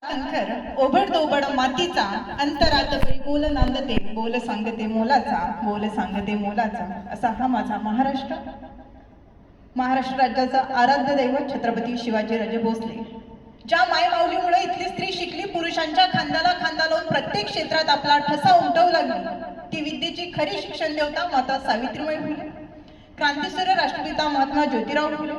शंकर ओबड दोबड मातीचा अंतरात बोल नांदते बोल सांगते मोलाचा बोल सांगते मोलाचा असा हा माझा महाराष्ट्र राज्याचा आराध्य दैवत छत्रपती शिवाजीराजे भोसले. ज्या मायमाऊलीमुळे इथली स्त्री शिकली, पुरुषांच्या खांद्याला खांदा लावून प्रत्येक क्षेत्रात आपला ठसा उमटवू लागली, ती विद्येची खरी शिक्षण देवता माता सावित्रीबाई फुले, क्रांतीसूर्य राष्ट्रपिता महात्मा ज्योतिराव फुले,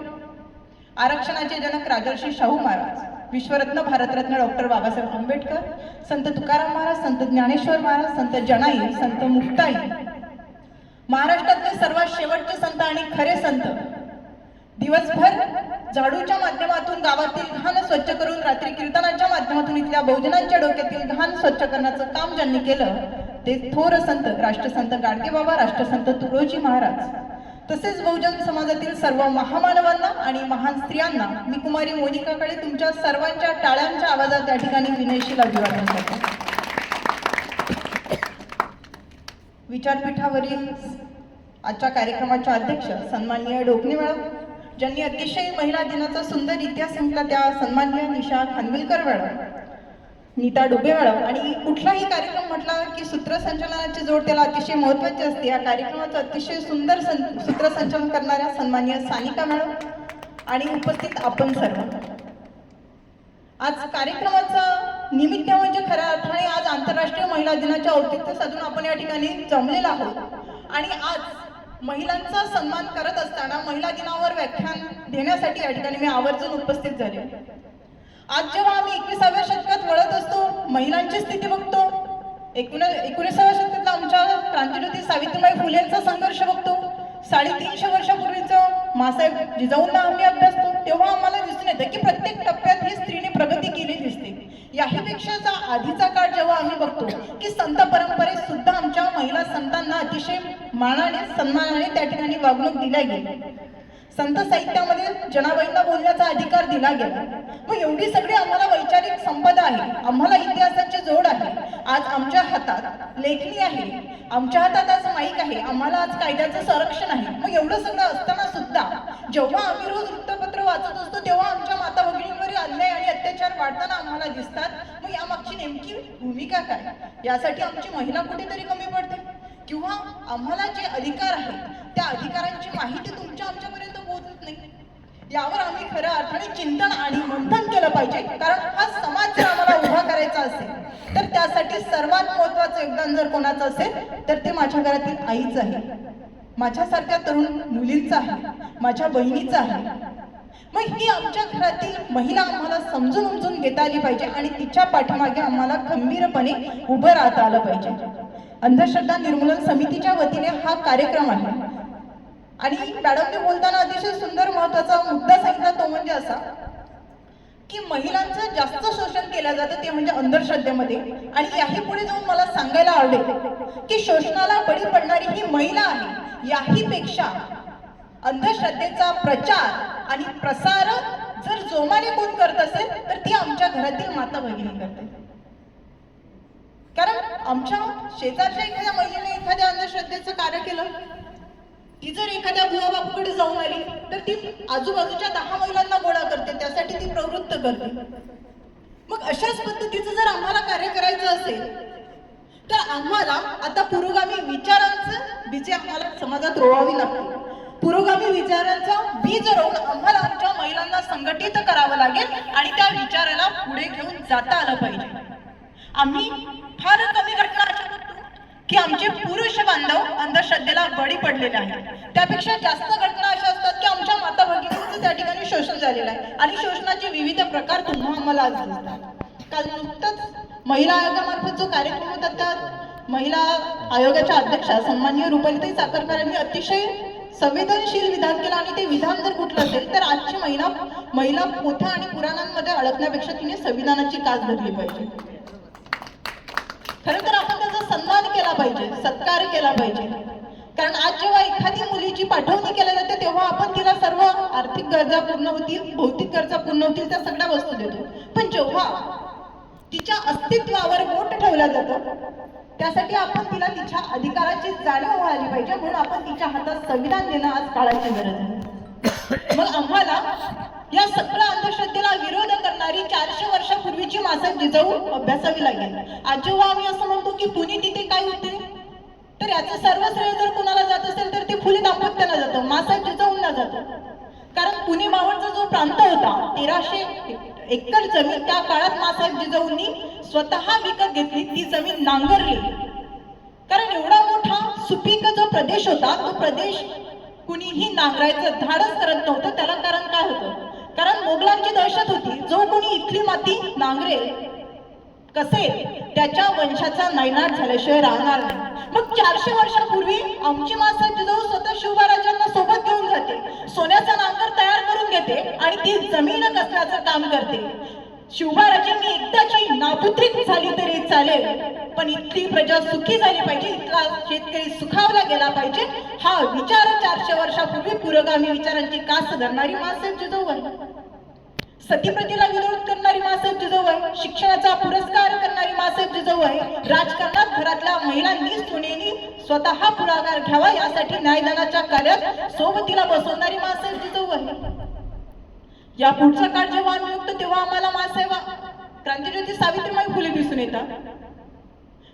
आरक्षणाचे जनक राजर्षी शाहू महाराज, विश्वरत्न भारतरत्न डॉक्टर बाबासाहेब आंबेडकर, संत तुकाराम महाराज, संत ज्ञानेश्वर महाराज, संत जनाई, संत मुक्ताई, महाराष्ट्रातले सर्वात शेवटचे संत आणि खरे संत दिवसभर झाडूच्या माध्यमातून गावातील घाण स्वच्छ करून रात्री कीर्तनाच्या माध्यमातून इथल्या बहुजनांच्या डोक्यातील घाण स्वच्छ करण्याचं काम ज्यांनी केलं ते थोर संत राष्ट्रसंत गाडगेबाबा, राष्ट्रसंत तुळोजी महाराज. तसेच बहुजन समाजातील सर्व महामानवांना आणि महान स्त्रियांना मी कुमारी मोनिकाकडे तुमच्या सर्वांच्या टाळ्यांच्या आवाजात त्या ठिकाणी विनयशील अभिवादन करतो. विचारपीठावरील आजच्या कार्यक्रमाच्या अध्यक्ष सन्माननीय डोकणे मॅडम, ज्यांनी अतिशय महिला दिनाचा सुंदर इतिहास सांगितला, त्या सन्माननीय निशा खानविलकर मॅडम, नीता डुबे मॅडम, आणि कुठलाही कार्यक्रम म्हटला की सूत्रसंचालनाची जोड त्याला अतिशय महत्त्वाची असते. या कार्यक्रमाचं अतिशय सुंदर सूत्रसंचालन करणाऱ्या सन्माननीय सानिका मॅडम आणि उपस्थित आपण सर्व. आज कार्यक्रमाचं निमित्त म्हणजे खऱ्या अर्थाने आज आंतरराष्ट्रीय महिला दिनाच्या औचित्य साधून आपण या ठिकाणी जमलेलो आहोत आणि आज महिलांचा सन्मान करत असताना महिला दिनावर व्याख्यान देण्यासाठी या ठिकाणी मी आवर्जून उपस्थित झाले. आज जेव्हा आम्ही 21व्या शतकात वळत असतो, महिलांची स्थिती बघतो, 19व्या शतकातला आमच्या क्रांतिज्योती सावित्रीबाई फुलेंचा संघर्ष बघतो, 350 वर्षापूर्वीचं मासाहेब जिजाऊंना आम्ही अभ्यासतो, तेव्हा आम्हाला दिसून येतं की प्रत्येक टप्प्यात ही स्त्रीने प्रगती केली दिसते. याहीपेक्षाचा आधीचा काळ जेव्हा आम्ही बघतो की संत परंपरेत सुद्धा आमच्या महिला संतांना अतिशय मानाने सन्मानाने त्या ठिकाणी वागणूक दिल्या गेली. संत साहित्यामध्ये जनाबाईंना बोलण्याचा अधिकार दिला गेला. मग एवढी सगळी आम्हाला वैचारिक संपदा आहे, आम्हाला इतिहासाची जोड आहे, आज आमच्या हातात लेखणी आहे, आमच्या हातात आज माईक आहे, आम्हाला आज कायद्याचं संरक्षण आहे. मग एवढं सगळं असताना सुद्धा जेव्हा आम्ही रोज वृत्तपत्र वाचत असतो तेव्हा आमच्या माता भगिनींवरील अन्याय आणि अत्याचार वाढताना आम्हाला दिसतात. मग यामागची नेमकी भूमिका काय? यासाठी आमची महिला कुठेतरी कमी पडते किंवा आम्हाला जे अधिकार आहेत त्या अधिकारांची माहिती तुमच्या आमच्यापर्यंत पोहोचत नाही. यावर आम्ही खऱ्या अर्थाने चिंतन आणि मंथन केलं पाहिजे, कारण हा समाज जर आम्हाला उभा करायचा असेल तर त्यासाठी सर्वात महत्त्वाचं योगदान जर कोणाचं असेल तर ते माझ्या घरातील आईचं आहे, माझ्यासारख्या तरुण मुलींचं आहे, माझ्या बहिणीचं आहे. मग ही आमच्या घरातील महिला आम्हाला समजून उमजून घेता आली पाहिजे आणि तिच्या पाठीमागे आम्हाला खंबीरपणे उभं राहता आलं पाहिजे. अंधश्रद्धा निर्मूलन समितीच्या वतीने हा कार्यक्रम आहे आणि मॅडमने बोलताना अतिशय सुंदर महत्त्वाचा मुद्दा सांगितला, तो म्हणजे असा की महिलांचं जास्त शोषण केलं जातं ते म्हणजे अंधश्रद्धेमध्ये. आणि याही पुढे जाऊन मला सांगायला आवडेल की शोषणाला बळी पडणारी ही महिला आहे. याही पेक्षा अंधश्रद्धेचा प्रचार आणि प्रसार जर जोमाने कोण करत असेल तर ती आमच्या घरातील माता भगिनी करते. कारण आमच्या शेजारच्या एखाद्या महिलेने एखाद्या अंधश्रद्धेचं कार्य केलं, ती जर एखाद्या बुवा बापूकडे जाऊन आली तर ती आजूबाजूच्या 10 महिलांना गोळा करते, त्यासाठी ती प्रवृत्त करते. मग अशाच पद्धतीचं जर आम्हाला कार्य करायचं असेल तर आम्हाला आता पुरोगामी विचारांचं बीजे आम्हाला समाजात रोवावी लागते. पुरोगामी विचारांचा बीज रोवून आम्हाला आमच्या महिलांना संघटित करावं लागेल आणि त्या विचाराला पुढे घेऊन जाता आलं पाहिजे. आम्ही फार कमी घटना अशा बघतो की आमचे पुरुष बांधव अंधश्रद्धेला बळी पडलेले आहेत. त्यापेक्षा जास्त घटना अशा असतात की आमच्या माता भगिनींचं त्या ठिकाणी शोषण झालेलं आहे आणि शोषणाचे विविध प्रकार पुन्हा आम्हाला आज दिसतात. काल नुकताच महिला आयोगामार्फत जो कार्यक्रम होता त्यात महिला आयोगाच्या अध्यक्षा सन्माननीय रुपालीताई चाकरकर यांनी अतिशय संवेदनशील विधान केलं आणि ते विधान जर कुठलं असेल तर आजची महिला पोथ्या आणि पुराणांमध्ये अडकण्यापेक्षा तिने संविधानाची कास धरली पाहिजे. खरं तर आपण त्याचा सन्मान केला पाहिजे, सत्कार केला पाहिजे. कारण आज जेव्हा एखादी मुलीची पाठवणी केली जाते तेव्हा आपण तिला सर्व आर्थिक गरजा पूर्ण होतील, भौतिक गरजा पूर्ण होतील, त्या सगळ्या वस्तू देतो. पण जेव्हा तिच्या अस्तित्वावर बोट ठेवलं जातं त्यासाठी आपण तिला तिच्या अधिकाराची जाणीव व्हायला पाहिजे. म्हणून आपण तिच्या हातात संविधान देणं आज काळाची गरज आहे. मग आम्हाला या सगळ्या अंधश्रद्धेला विरोध करणारी 400 वर्षापूर्वीची मासाहेब जिजाऊ अभ्यासावी लागेल. आज जेव्हा आम्ही असं म्हणतो की पुणे तिथे काय होते, तर याचं सर्व श्रेय जर कोणाला जात असेल तर ते फुले दाम्पत्याला जातं, मासाहेब जिजाऊंना जातं. कारण पुणे मावळचा जो प्रांत होता 1300 एकर जमीन त्या काळात मासाहेब जिजाऊंनी स्वतः विकत घेतली, ती जमीन नांगरली. कारण एवढा मोठा सुपीक जो प्रदेश होता तो प्रदेश कुणीही नांगरायचं धाडस करत नव्हतं. त्याला कारण काय होतं, कारण मोगलांची दहशत होती, जो कोणी इथली माती नांगरेल कसे त्याच्या वंशाचा नायनाट झाल्याशिवाय राहणार नाही. मग 400 वर्षापूर्वी आमची मासाहेब जिजाऊ स्वतः शिवबाराजांना सोबत घेऊन जाते, सोन्याचा नांगर तयार करून घेते आणि ती जमीन कसण्याचं काम करते. शिवबाराजांनी एकदाची नापुत्रिक झाली तरी चालेल, पण इथली प्रजा सुखी झाली पाहिजे, इथला शेतकरी सुखावला गेला पाहिजे, हा विचार 400 वर्षापूर्वी पुरोगामी विचारांची कास धरणारी मासाहेब जिजाऊ आहे. सतीप्रथेला विरोध करणारी मासाहेब जिजाऊ आहे, शिक्षणाचा पुरस्कार करणारी मासाहेब जिजाऊ आहे, राजकारणात घरातल्या महिलांनी सुनेनी स्वतः पुढाकार घ्यावा यासाठी न्यायदानाच्या कार्यात सोबतीला बसवणारी मासाहेब जिजाऊ आहे. या पुढचा काळ जेव्हा आम्ही बघतो तेव्हा आम्हाला मासाहेब क्रांतिज्योती सावित्रीबाई फुले दिसून येतात.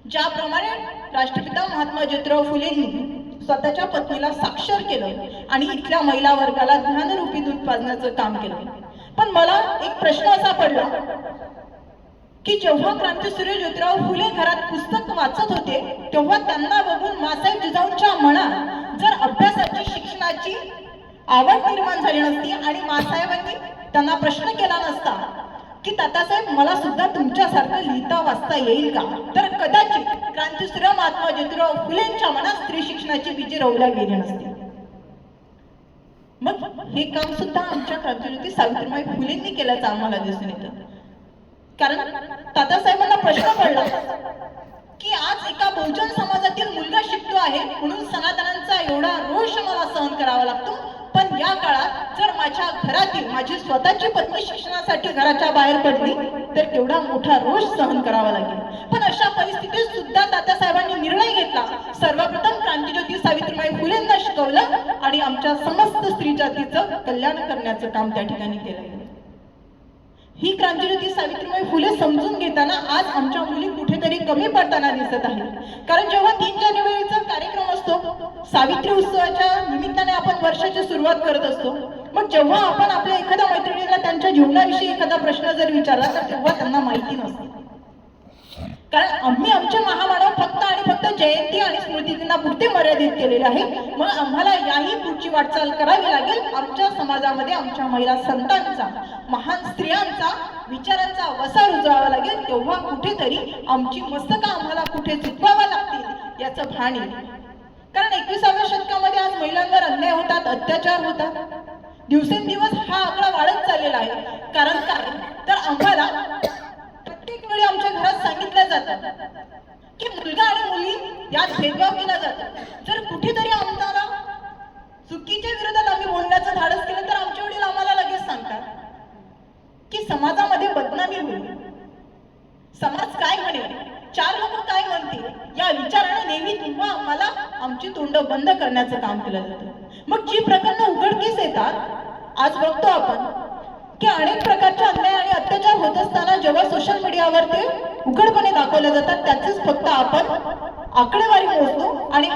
ज्याप्रमाणे राष्ट्रपिता महात्मा ज्योतिराव फुलेंनी स्वतःच्या पत्नीला साक्षर केलं आणि इथल्या महिला वर्गाला ज्ञानरूपी दूध पाजण्याचं काम केलं. पण मला एक प्रश्न असा पडला की जेव्हा क्रांतिसूर्य ज्योतिराव फुले घरात पुस्तक वाचत होते तेव्हा त्यांना बघून मासाहेब जिजाऊंच्या मनात जर अभ्यासाची शिक्षणाची आवड निर्माण झाली नसती आणि मासाहेबांनी त्यांना प्रश्न केला नसता की तात्यासाहेब मला सुद्धा तुमच्यासारखं लिहिता वाचता येईल का, तर कदाचित क्रांतिसूर्य महात्मा ज्योतिराव फुलेंच्या मनात स्त्री शिक्षणाची बीजे रोवल्या गेली नसती. मग हे काम सुद्धा आमच्या क्रांतिज्योती सावित्रीबाई फुलेंनी केल्याचं आम्हाला दिसून येतं. कारण तात्यासाहेबांना प्रश्न पडला की आज एका बहुजन समाजातील मुलगा शिकतो आहे म्हणून सनातनांचा एवढा रोष मला सहन करावा लागतो, पण या काळात जर माझ्या घरातील माझी स्वतःची पत्नी शिक्षणासाठी घराच्या बाहेर पडली तर केवढा मोठा रोष सहन करावा लागेल. पण अशा परिस्थितीत सुद्धा तात्यासाहेबांनी निर्णय घेतला, सर्वप्रथम क्रांतिज्योती सावित्रीबाई फुलेंना शिकवलं आणि आमच्या समस्त स्त्री जातीचं कल्याण करण्याचं काम त्या ठिकाणी केलं. ही क्रांतिज्योती सावित्रीबाई फुले समजून घेताना आज आमच्या मुली कुठेतरी कमी पडताना दिसत आहेत. कारण जेव्हा 3 जानेवारीचा कार्यक्रम असतो, सावित्री उत्सवाच्या निमित्ताने आपण वर्षाची सुरुवात करत असतो, मग जेव्हा आपण आपल्या एखाद्या मैत्रिणीला त्यांच्या जीवनाविषयी एखादा प्रश्न जर विचारला तर तेव्हा त्यांना माहिती नसते. कारण आम्ही आमचे महामानव फक्त आणि फक्त जयंती आणि स्मृतिदिनापुरते मर्यादित केलेले आहे. मग आम्हाला याही पुढची वाटचाल करावी लागेल. आमच्या समाजामध्ये आमच्या महिला संतांचा, महान स्त्रियांचा विचारांचा वसा रुजवावा लागेल. तेव्हा कुठेतरी आमची मस्तकं आम्हाला कुठे चुकवावा लागतील याचं भान येईल. कारण 21व्या शतकामध्ये आज महिलांवर अन्याय होतात, अत्याचार होतात, दिवसेंदिवस हा आकडा वाढत चाललेला आहे. कारण काय तर आम्हाला प्रत्येक वेळी आमच्या घरात सांगितलं जातं की मुलगा आणि मुली यात भेदभाव केला जातो. जर कुठेतरी आम्हाला चुकीच्या विरोधात आम्ही बोलण्याचं धाडस केलं तर आमचे वडील आम्हाला लगेच सांगतात की समाजामध्ये बदनामी होईल, समाज काय म्हणेल, 4 लोक काय म्हणतील या विचाराने नेहमी तुम्हा आम्हाला आमची तोंड बंद करण्याचं काम केलं जातं. मग जी प्रकरणं उघडकीस येतात, आज बघतो आपण की अनेक प्रकारचे अन्याय आणि अत्याचार होत असताना जेव्हा सोशल मीडियावर ते उघडपणे दाखवले जातात त्याचेच फक्त आपण आकडेवारी मोजतो आणि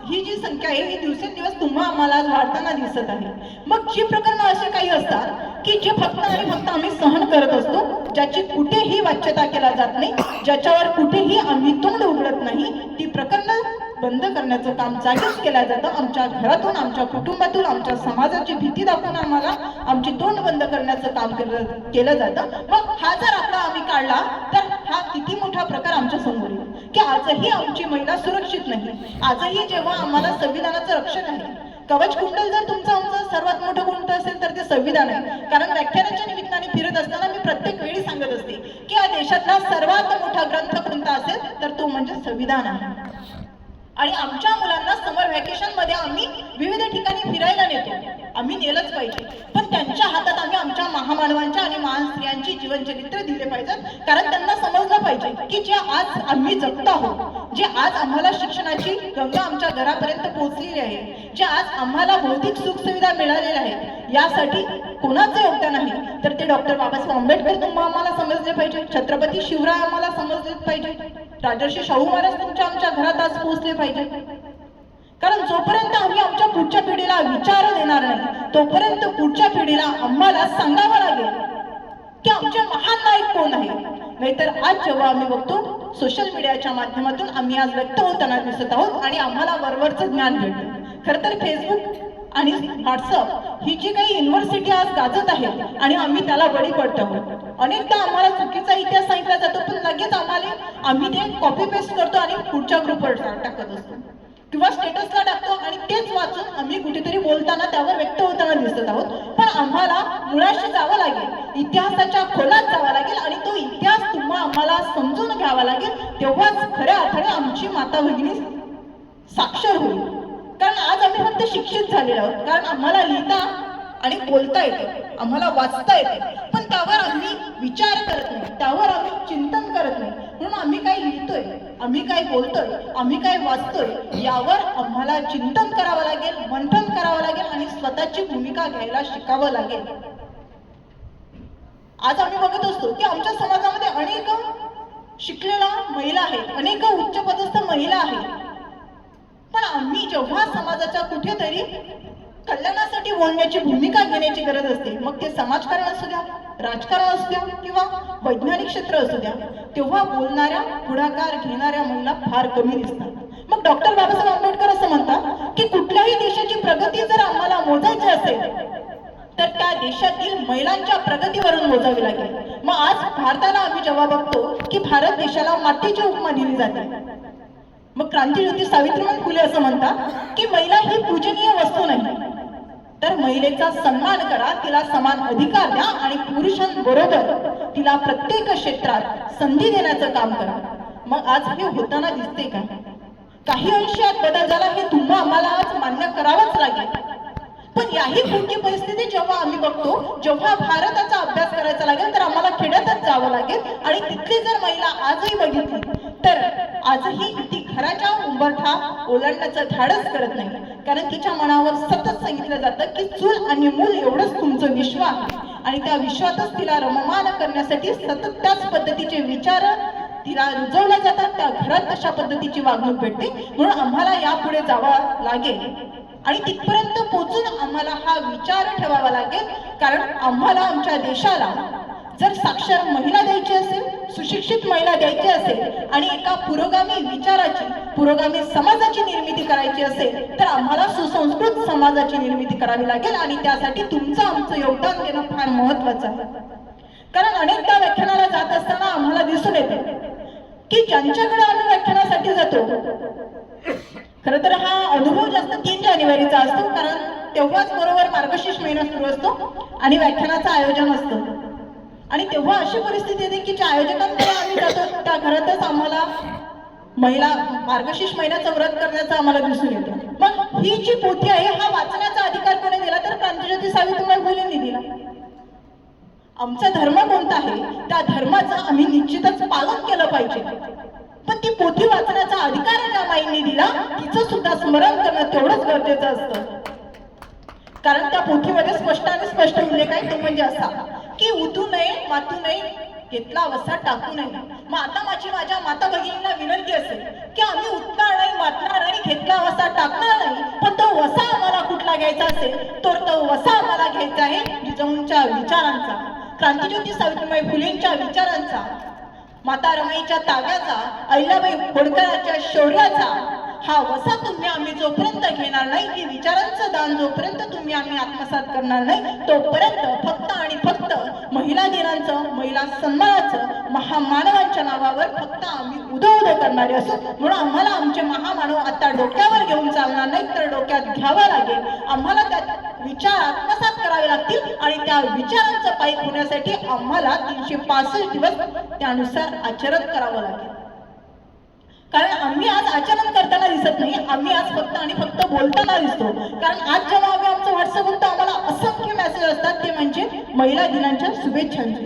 ही जी संख्या आहे ही दिवसेंदिवस तुम्हा आम्हाला वाढताना दिसत आहे. मग जी प्रकरणं असे काही असतात की जे फक्त आणि फक्त आम्ही सहन करत असतो, ज्याची कुठेही वाच्यता केला जात नाही, ज्याच्यावर कुठेही आम्ही तोंड उघडत नाही, ती प्रकरणं बंद करण्याचं काम जागीच केलं जातं. आमच्या घरातून, आमच्या कुटुंबातून, आमच्या समाजाची भीती दाखवून आम्हाला आमची तोंड बंद करण्याचं काम केलं जातं. मग हा जर आकडा आम्ही काढला तर हा किती मोठा प्रकार आमच्या समोर येईल की आजही आमची महिला सुरक्षित नाही. आजही जेव्हा आम्हाला संविधानाचं रक्षण आहे, कवच कुंडल जर तुमचं आमचं सर्वात मोठं कोणतं असेल तर ते संविधान आहे. कारण व्याख्यानाच्या निमित्ताने फिरत असताना मी प्रत्येक वेळी सांगत असते की या देशातला सर्वात मोठा ग्रंथ कोणता असेल तर तो म्हणजे संविधान आहे. आणि आमच्या मुलांना समर व्हॅकेशन मध्ये आम्ही विविध ठिकाणी फिरायला नेतो, आम्ही नेलंच पाहिजे, पण त्यांच्या हातात आम्ही आमच्या महामानवांच्या आणि महान स्त्रियांची जीवनचरित्र दिले पाहिजेत. कारण त्यांना समजलं पाहिजे की जे आज आम्ही जगत आहोत जे आज आम्हाला शिक्षणाची गंगा आमच्या घरापर्यंत पोहोचलेली आहे, जे आज आम्हाला भौतिक सुखसुविधा मिळालेल्या आहेत, यासाठी कोणाचं योगदान आहे तर ते डॉक्टर बाबासाहेब आंबेडकर तुम्हाला आम्हाला समजले पाहिजे, छत्रपती शिवराय आम्हाला समजले पाहिजे, राजर्षी शाहू महाराज तुमच्या आमच्या घरात आज पोहोचले पाहिजे. कारण जोपर्यंत आम्ही आमच्या पुढच्या पिढीला विचार देणार नाही तोपर्यंत पुढच्या पिढीला आम्हाला सांगावं लागेल की आमचे महान नायक कोण आहे. नाहीतर आज जेव्हा आम्ही बघतो सोशल मीडियाच्या माध्यमातून आम्ही आज व्यक्त होताना दिसत आहोत आणि आम्हाला वरवरचं ज्ञान भेटतं. खरं तर फेसबुक आणि व्हॉट्सअप ही जी काही युनिव्हर्सिटी आज गाजत आहे आणि आम्ही त्याला बळी पडतो आहोत. अनेकदा आम्हाला चुकीचा इतिहास सांगितला जातो पण लगेच आम्ही ते कॉपी पेस्ट करतो आणि पुढच्या ग्रुपवर टाकत असतो किंवा स्टेटसला टाकतो आणि तेच वाचून आम्ही कुठेतरी बोलताना त्यावर व्यक्त होताना दिसत आहोत. पण आम्हाला मुळाशी जावं लागेल, इतिहासाच्या खोलात जावं लागेल आणि तो इतिहास आम्हाला समजून घ्यावा लागेल. तेव्हाच खऱ्या अर्थाने आमची माता भगिनी साक्षर होईल. कारण आज आम्ही फक्त शिक्षित झालेलो आहोत, कारण आम्हाला लिहिता आणि बोलता येते, आम्हाला वाचता येते, पण त्यावर आम्ही विचार करत नाही, त्यावर आम्ही चिंतन करत नाही. म्हणून आम्ही काय लिहितोय, आम्ही काय बोलतोय, आम्ही काय वाचतोय यावर आम्हाला चिंतन करावं लागेल, मंथन करावं लागेल आणि स्वतःची भूमिका घ्यायला शिकावं लागेल. आज आम्ही बघत असतो की आमच्या समाजामध्ये अनेक शिकलेल्या महिला आहेत, अनेक उच्चपदस्थ महिला आहेत, पण आम्ही जेव्हा समाजाच्या कुठेतरी कल्याणासाठी बोलण्याची भूमिका घेण्याची गरज असते, मग ते समाजकारण असू द्या, राजकारण असू द्या किंवा वैज्ञानिक क्षेत्र असू द्या, तेव्हा बोलणाऱ्या पुढाकार घेणाऱ्या महिला फार कमी दिसतात. मग डॉक्टर बाबासाहेब आंबेडकर असं म्हणतात की कुठल्याही देशाची प्रगती जर आम्हाला मोजायची असेल तर त्या देशातील महिलांच्या प्रगतीवरून मोजावी लागेल. मग आज भारताला आम्ही जेव्हा बघतो की भारत देशाला मातेची उपमा दिली जाते, मग क्रांतीज्योती सावित्रीबाई फुले असं म्हणतात की महिला ही पूजनीय वस्तू नाही, तर महिलेचा सन्मान करा, तिला समान अधिकार द्या आणि पुरुषांबरोबर तिला प्रत्येक क्षेत्रात संधी देण्याचं काम करा. मग आज हे होताना दिसते का? काही अंशात बदल झाला हे तुम्हाला आम्हाला आज मान्य करावंच लागेल. पण याही पुढची परिस्थिती जेव्हा आम्ही बघतो, जेव्हा भारताचा अभ्यास करायचा लागेल तर आम्हाला खेड्यातच जावं लागेल आणि तिथली जर महिला आजही बघितली तर आजही ती घराच्या उंबरठा ओलांडण्याचं धाडस करत नाही. कारण तिच्या मनावर सतत सांगितलं जातं की चूल आणि मूल एवढंच तुमचं विश्व आहे आणि त्या विश्वातच तिला रममान करण्यासाठी सतत त्याच पद्धतीचे विचार तिला रुजवल्या जातात, त्या घरात तशा पद्धतीची वागणूक भेटते. म्हणून आम्हाला यापुढे जावं लागेल आणि तिथपर्यंत पोहोचून आम्हाला हा विचार ठेवावा लागेल. कारण आम्हाला आमच्या देशाला जर साक्षर महिला द्यायची असेल, सुशिक्षित महिला द्यायची असेल आणि एका पुरोगामी विचाराची, पुरोगामी समाजाची निर्मिती करायची असेल तर आम्हाला सुसंस्कृत समाजाची निर्मिती करावी लागेल आणि त्यासाठी तुमचं आमचं योगदान देणं फार महत्वाचं आहे. कारण अनेकदा व्याख्यानाला जात असताना आम्हाला दिसून येते की ज्यांच्याकडे आम्ही व्याख्यानासाठी जातो, खरं तर हा अनुभव जास्त 3 जानेवारीचा असतो, कारण तेव्हाच बरोबर मार्गशीर्ष महिना सुरू असतो आणि व्याख्यानाचं आयोजन असतं आणि तेव्हा अशी परिस्थिती येते की ज्या आयोजकांकडे आम्ही जातो त्या घरातच आम्हाला महिला मार्गशीर्ष महिन्याचं व्रत करण्याचं आम्हाला दिसून येतं. मग ही जी पोथी आहे हा वाचण्याचा अधिकार कोणी दिला तर क्रांतीज्योती सावित्रीबाई फुलेंनी दिला. आमचा धर्म कोणता आहे त्या धर्माचं आम्ही निश्चितच पालन केलं पाहिजे, पण ती पोथी वाचण्याचा अधिकार ज्या माईंनी दिला तिचं सुद्धा स्मरण करणं तेवढंच गरजेचं असतं. कारण त्या पोथीमध्ये स्पष्ट उल्लेख आहे, तो म्हणजे असा की उतू नये, मातू नये, घेतला वसा टाकू नये. मग आता माझ्या माता भगिनींना विनंती असेल की आम्ही उठणार नाही, मातणार नाही, घेतला वसा टाकणार नाही, पण तो वसा आम्हाला कुठला घ्यायचा असेल तर तो वसा आम्हाला घ्यायचा आहे जिजाऊंच्या विचारांचा, क्रांतीज्योती सावित्रीबाई फुलेंच्या विचारांचा, माता रमाईच्या ताब्याचा, अहिल्याबाई होळकरांच्या शौर्याचा. हा वसा आम्ही जोपर्यंत घेणार नाही, की विचारांचं दान जोपर्यंत आम्ही आत्मसात करणार नाही, तोपर्यंत फक्त आणि फक्त महिला दिनाचं, महिला सन्मानाचं, महामानवांच्या नावावर फक्त आम्ही उदो करणारे असो. म्हणून आम्हाला आमचे महामानव आता डोक्यावर घेऊन चालणार नाही, तर डोक्यात घ्यावा लागेल. आम्हाला त्यात विचार आत्मसात करावे लागतील आणि त्या विचारांचं पायी होण्यासाठी आम्हाला 365 दिवस त्यानुसार आचरण करावं लागेल. कारण आम्ही आज आचरण करताना दिसत नाही, आम्ही आज फक्त आणि फक्त बोलताना दिसतो. कारण आज जेव्हा आम्ही आमचं व्हॉट्सअप बघतो आम्हाला असंख्य मेसेज असतात, ते म्हणजे महिला दिनाच्या शुभेच्छांचे.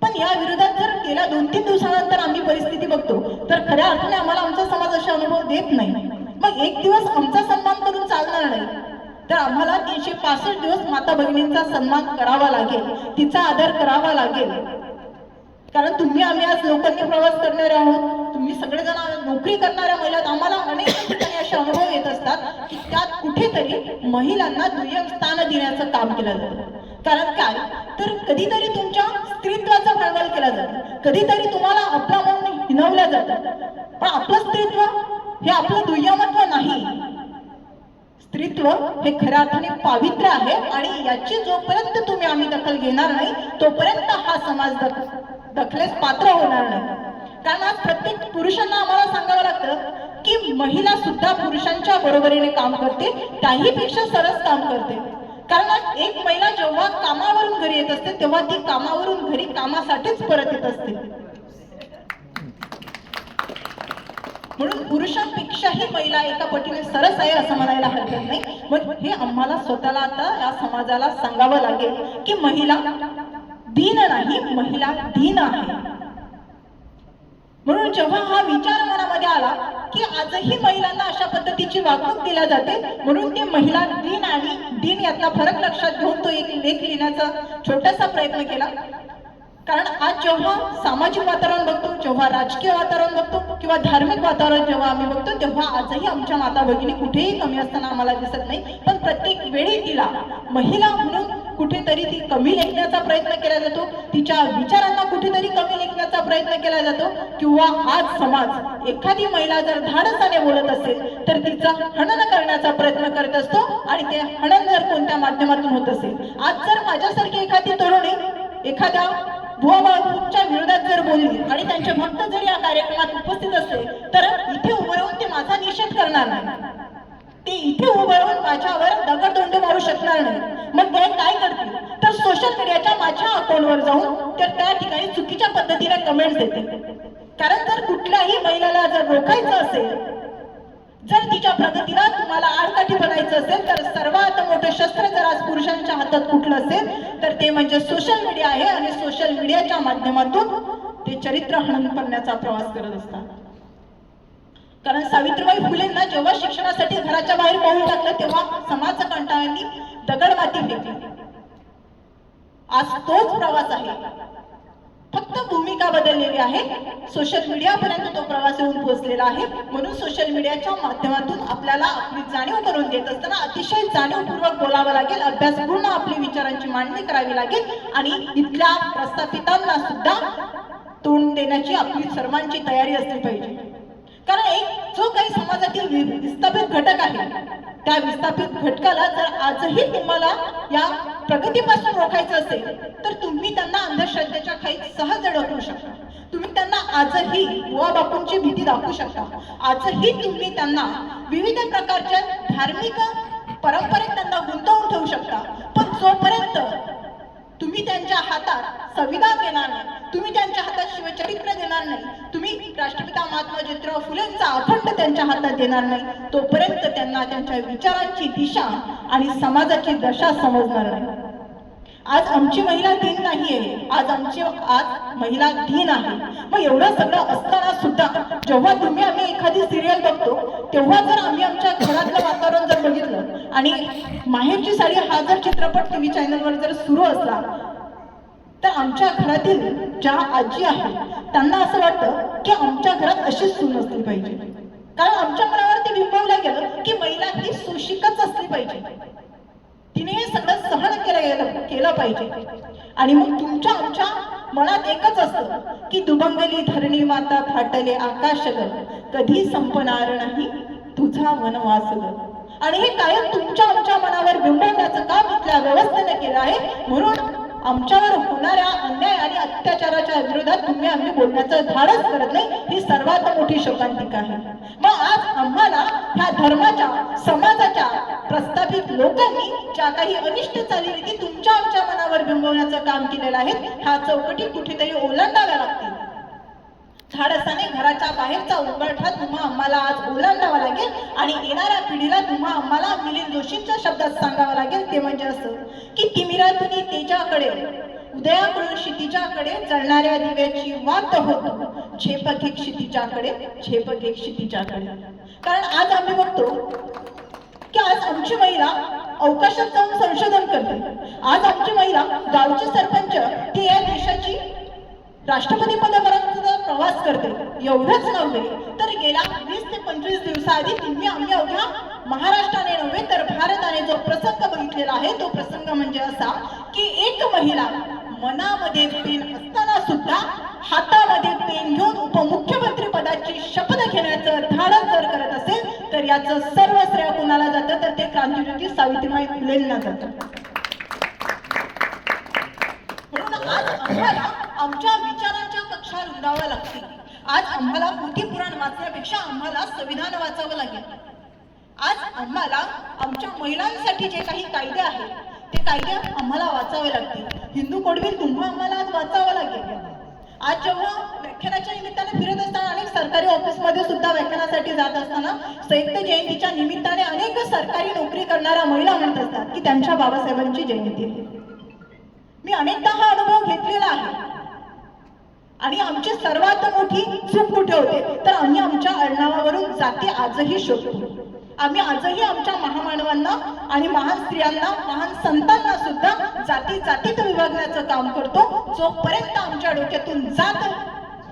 पण या विरोधात जर गेल्या 2-3 दिवसानंतर आम्ही परिस्थिती बघतो तर खऱ्या अर्थाने आम्हाला आमचा समाज असे अनुभव देत नाही. मग एक दिवस आमचा सन्मान करून चालणार नाही, तर आम्हाला 365 दिवस माता भगिनींचा सन्मान करावा लागेल, तिचा आदर करावा लागेल. कारण तुम्ही आम्ही आज लोकांनी प्रवास करणारे आहोत, तुम्ही सगळेजण नोकरी करणाऱ्या महिला, आम्हाला अनेक ठिकाणी असे अनुभव येत असतात की त्यात कुठेतरी महिलांना दुय्यम स्थान देण्याचं काम केलं जातं. कारण काय, तर कधीतरी तुमच्या स्त्रीत्वाचा भांडवल केला जातं, कधीतरी तुम्हाला आपला म्हणून हिनवलं जातं, पण आपलं स्त्रीत्व हे आपलं दुय्यमत्व नाही. स्त्रीत्व हे खऱ्या अर्थाने पावित्र्य आहे आणि याची जोपर्यंत तुम्ही आम्ही दखल घेणार नाही तोपर्यंत हा समाज दखलेस पात्र होणार नाही. कारण आज प्रत्येक पुरुषांना आम्हाला सांगावं लागतं की महिला सुद्धा पुरुषांच्या बरोबरीने काम करते, त्याहीपेक्षा सरस काम करते. कारण आज एक महिला जेव्हा कामावरून घरी येत असते तेव्हा ती कामावरून घरी कामासाठीच परत येत असते. म्हणून पुरुषांपेक्षाही महिला एका पटीने सरस आहे असं म्हणायला हरकत नाही. मग हे आम्हाला स्वतःला आता या समाजाला सांगावं लागेल की महिला दीन नाही, महिला दीन आहे. म्हणून जेव्हा हा विचार मनामध्ये आला की आजही महिलांना अशा पद्धतीची वागणूक दिल्या जाते, म्हणून ते महिला दीन आणि दीन यातला फरक लक्षात घेऊन तो एक लेख लिहिण्याचा छोटासा प्रयत्न केला. कारण आज जेव्हा सामाजिक वातावरण बघतो, जेव्हा राजकीय वातावरण बघतो किंवा धार्मिक वातावरण जेव्हा आम्ही बघतो, तेव्हा आजही आमच्या माता भगिनी कुठेही कमी असताना आम्हाला दिसत नाही. पण प्रत्येक वेळी तिला महिला म्हणून कुठेतरी ती कमी लेखण्याचा प्रयत्न केला जातो, तिच्या विचारांना कुठेतरी कमी लेखण्याचा प्रयत्न केला जातो. किंवा आज समाज एखादी महिला जर धाडसाने बोलत असेल तर तिचा हनन करण्याचा प्रयत्न करत असतो आणि ते हनन जर कोणत्या माध्यमातून होत असेल, आज जर माझ्यासारखी एखादी तरुणी एखाद्या भुवाबाळूंच्या विरोधात जर बोलली आणि त्यांचे भक्त जर या कार्यक्रमात उपस्थित असले तर इथे उभं राहून ते माझा निषेध करणार नाही, ते इथे उभं राहून माझ्यावर दगडदंड मारू शकणार नाही. मग ते काय करतील तर सोशल मीडियाच्या माझ्या अकाउंटवर जाऊन तर त्या ठिकाणी चुकीच्या पद्धतीने कमेंट्स देते. कारण जर कुठल्याही महिलाला जर रोखायचं असेल, जर तिच्या प्रगतीला तुम्हाला आडकाठी बनायचं असेल तर सर्वात मोठं शस्त्र जर आज पुरुषांच्या हातात कुठलं असेल तर ते म्हणजे सोशल मीडिया आहे. आणि सोशल मीडियाच्या माध्यमातून ते चरित्र हनन करण्याचा प्रवास करत असतात. कारण सावित्रीबाई फुलेंना जेव्हा शिक्षणासाठी घराच्या बाहेर पाऊल टाकलं तेव्हा समाज कंटाळांनी दगडमाती फेकली. आज तोच प्रवास आहे, फक्त भूमिका बदललेली आहे. सोशल मीडियापर्यंत तो प्रवास येऊन पोहोचलेला आहे. म्हणून सोशल मीडियाच्या माध्यमातून आपल्याला आपली जाणीव करून देत असताना अतिशय जाणीवपूर्वक बोलावं लागेल, अभ्यासपूर्ण आपली विचारांची मांडणी करावी लागेल आणि इथल्या प्रस्थापितांना सुद्धा तोंड देण्याची आपली सर्वांची तयारी असली पाहिजे. कारण एक जो काही समाजातील विस्थापित घटक आहे त्या विस्थापित घटकाला जर आजही तुम्हाला या प्रगतीपासून रोखायचं असेल तर तुम्ही त्यांना अंधश्रद्धेच्या खाईत सहज ढकलू शकता. तुम्ही त्यांना आजही बुवा बापूंची भीती दाखवू शकता. आजही तुम्ही त्यांना विविध प्रकारच्या धार्मिक परंपरेत त्यांना गुंतवून ठेवू शकता. पण जोपर्यंत तुम्ही त्यांच्या हातात संविधान देणार नाही, तुम्ही त्यांच्या हातात शिवचरित्र देणार नाही, तुम्ही राष्ट्रपिता महात्मा ज्योतिराव फुलेंचा अखंड त्यांच्या हातात देणार नाही, तोपर्यंत त्यांना त्यांच्या विचारांची दिशा आणि समाजाची दशा समजणार नाही. आज आमची महिला दीन नाहीये, आज महिला दीन आहे. मग एवढं सगळं असताना सुद्धा जेव्हा तुम्ही आम्ही एखादी सिरियल बघतो तेव्हा जर आम्ही आमच्या घरातलं वातावरण जर बघितलं आणि माहेरची साडी हा जर चित्रपट टीव्ही चॅनलवर जर सुरू असला तर आमच्या घरातील ज्या आजी आहेत त्यांना असं वाटतं की आमच्या घरात अशीच सून असली पाहिजे. कारण आमच्या मनावर ते बिंबवलं गेलं की महिला ही सुशिकच असली पाहिजे, तिने हे सगळं सहन केलं पाहिजे. आणि मग तुमच्या आमच्या मनात एकच असतं की दुभंगली धरणी माता फाटले आकाश ग, कधी संपणार नाही तुझा वनवास ग. आणि हे कायम तुमच्या आमच्या मनावर बिंबवण्याचं काम इथल्या व्यवस्थेने केलं आहे. म्हणून आमच्यावर होणाऱ्या अन्याय आणि अत्याचाराच्या विरोधात तुम्ही आम्ही बोलण्याचं धाडस करत नाही, ही सर्वात मोठी शोकांतिका आहे. मग आज आम्हाला ह्या धर्माच्या समाजाच्या प्रस्थापित लोकांनी ज्या काही अनिष्ट चालीरीती तुमच्या आमच्या मनावर बिंबवण्याचं काम केलेलं आहे, ह्या चौकटी कुठेतरी ओलांडाव्या लागतील. धाडसाने घराच्या बाहेरचा उंबरठा तुम्हा आम्हाला आज ओलांडावा लागेल आणि येणाऱ्या पिढीला तुम्हा आम्हाला मिलिंद जोशींच्या शब्दात सांगावं लागेल. ते म्हणजे असं की तिमिरातुनी तेजाकडे उदयाकडून क्षितिजाकडे जळणाऱ्या दिव्याची वाट होतो, झेपक एक क्षितिजाकडे, झेपक एक क्षितिजाकडे. कारण आज आम्ही बघतो की आज आमची महिला अवकाशात जाऊन संशोधन करते. आज आमची महिला गावची सरपंच ती या देशाची राष्ट्रपती पदापर्यंतचा प्रवास करते. एवढंच नव्हे तर गेल्या 20 ते 25 दिवसाआधी आम्ही अवघ्या महाराष्ट्राने नव्हे तर भारताने जो प्रसंग बघितलेला आहे तो प्रसंग म्हणजे असा की एक महिला मनामध्ये पेन असताना सुद्धा हातामध्ये पेन घेऊन उपमुख्यमंत्री पदाची शपथ घेण्याचं धाडस जर करत असेल तर याचं सर्व श्रेय कुणाला जातं तर ते क्रांतिज्योती सावित्रीबाई फुलेंना जातं. म्हणून आज आम्हाला आमच्या विचारांच्या कक्षा रुंदाव्या लागतील. आज आम्हाला पोथी पुराण वाचण्यापेक्षा आम्हाला संविधान वाचावं लागेल. आज आम्हाला आमच्या महिलांसाठी जे काही कायदे आहेत ते कायदे आम्हाला वाचावे लागतील. हिंदू कोडविल तुम्हा आम्हाला आज वाचावं लागेल. आज जेव्हा व्याख्यानाच्या निमित्ताने फिरत असताना अनेक सरकारी ऑफिसमध्ये सुद्धा व्याख्यानासाठी जात असताना संयुक्त जयंतीच्या निमित्ताने अनेक सरकारी नोकरी करणाऱ्या महिला म्हणत असतात की त्यांच्या बाबासाहेबांची जयंती आहे. मी अनेकदा हा अनुभव घेतलेला आहे. आणि आमची सर्वात मोठी चूक कुठे होते तर आम्ही आमच्या आडनावावरून जाती आजही शोधतो. आम्ही आजही आमच्या महामानवांना आणि महान स्त्रियांना महान संतांना सुद्धा जाती जातीत विभागण्याचं काम करतो. जोपर्यंत आमच्या डोक्यातून जात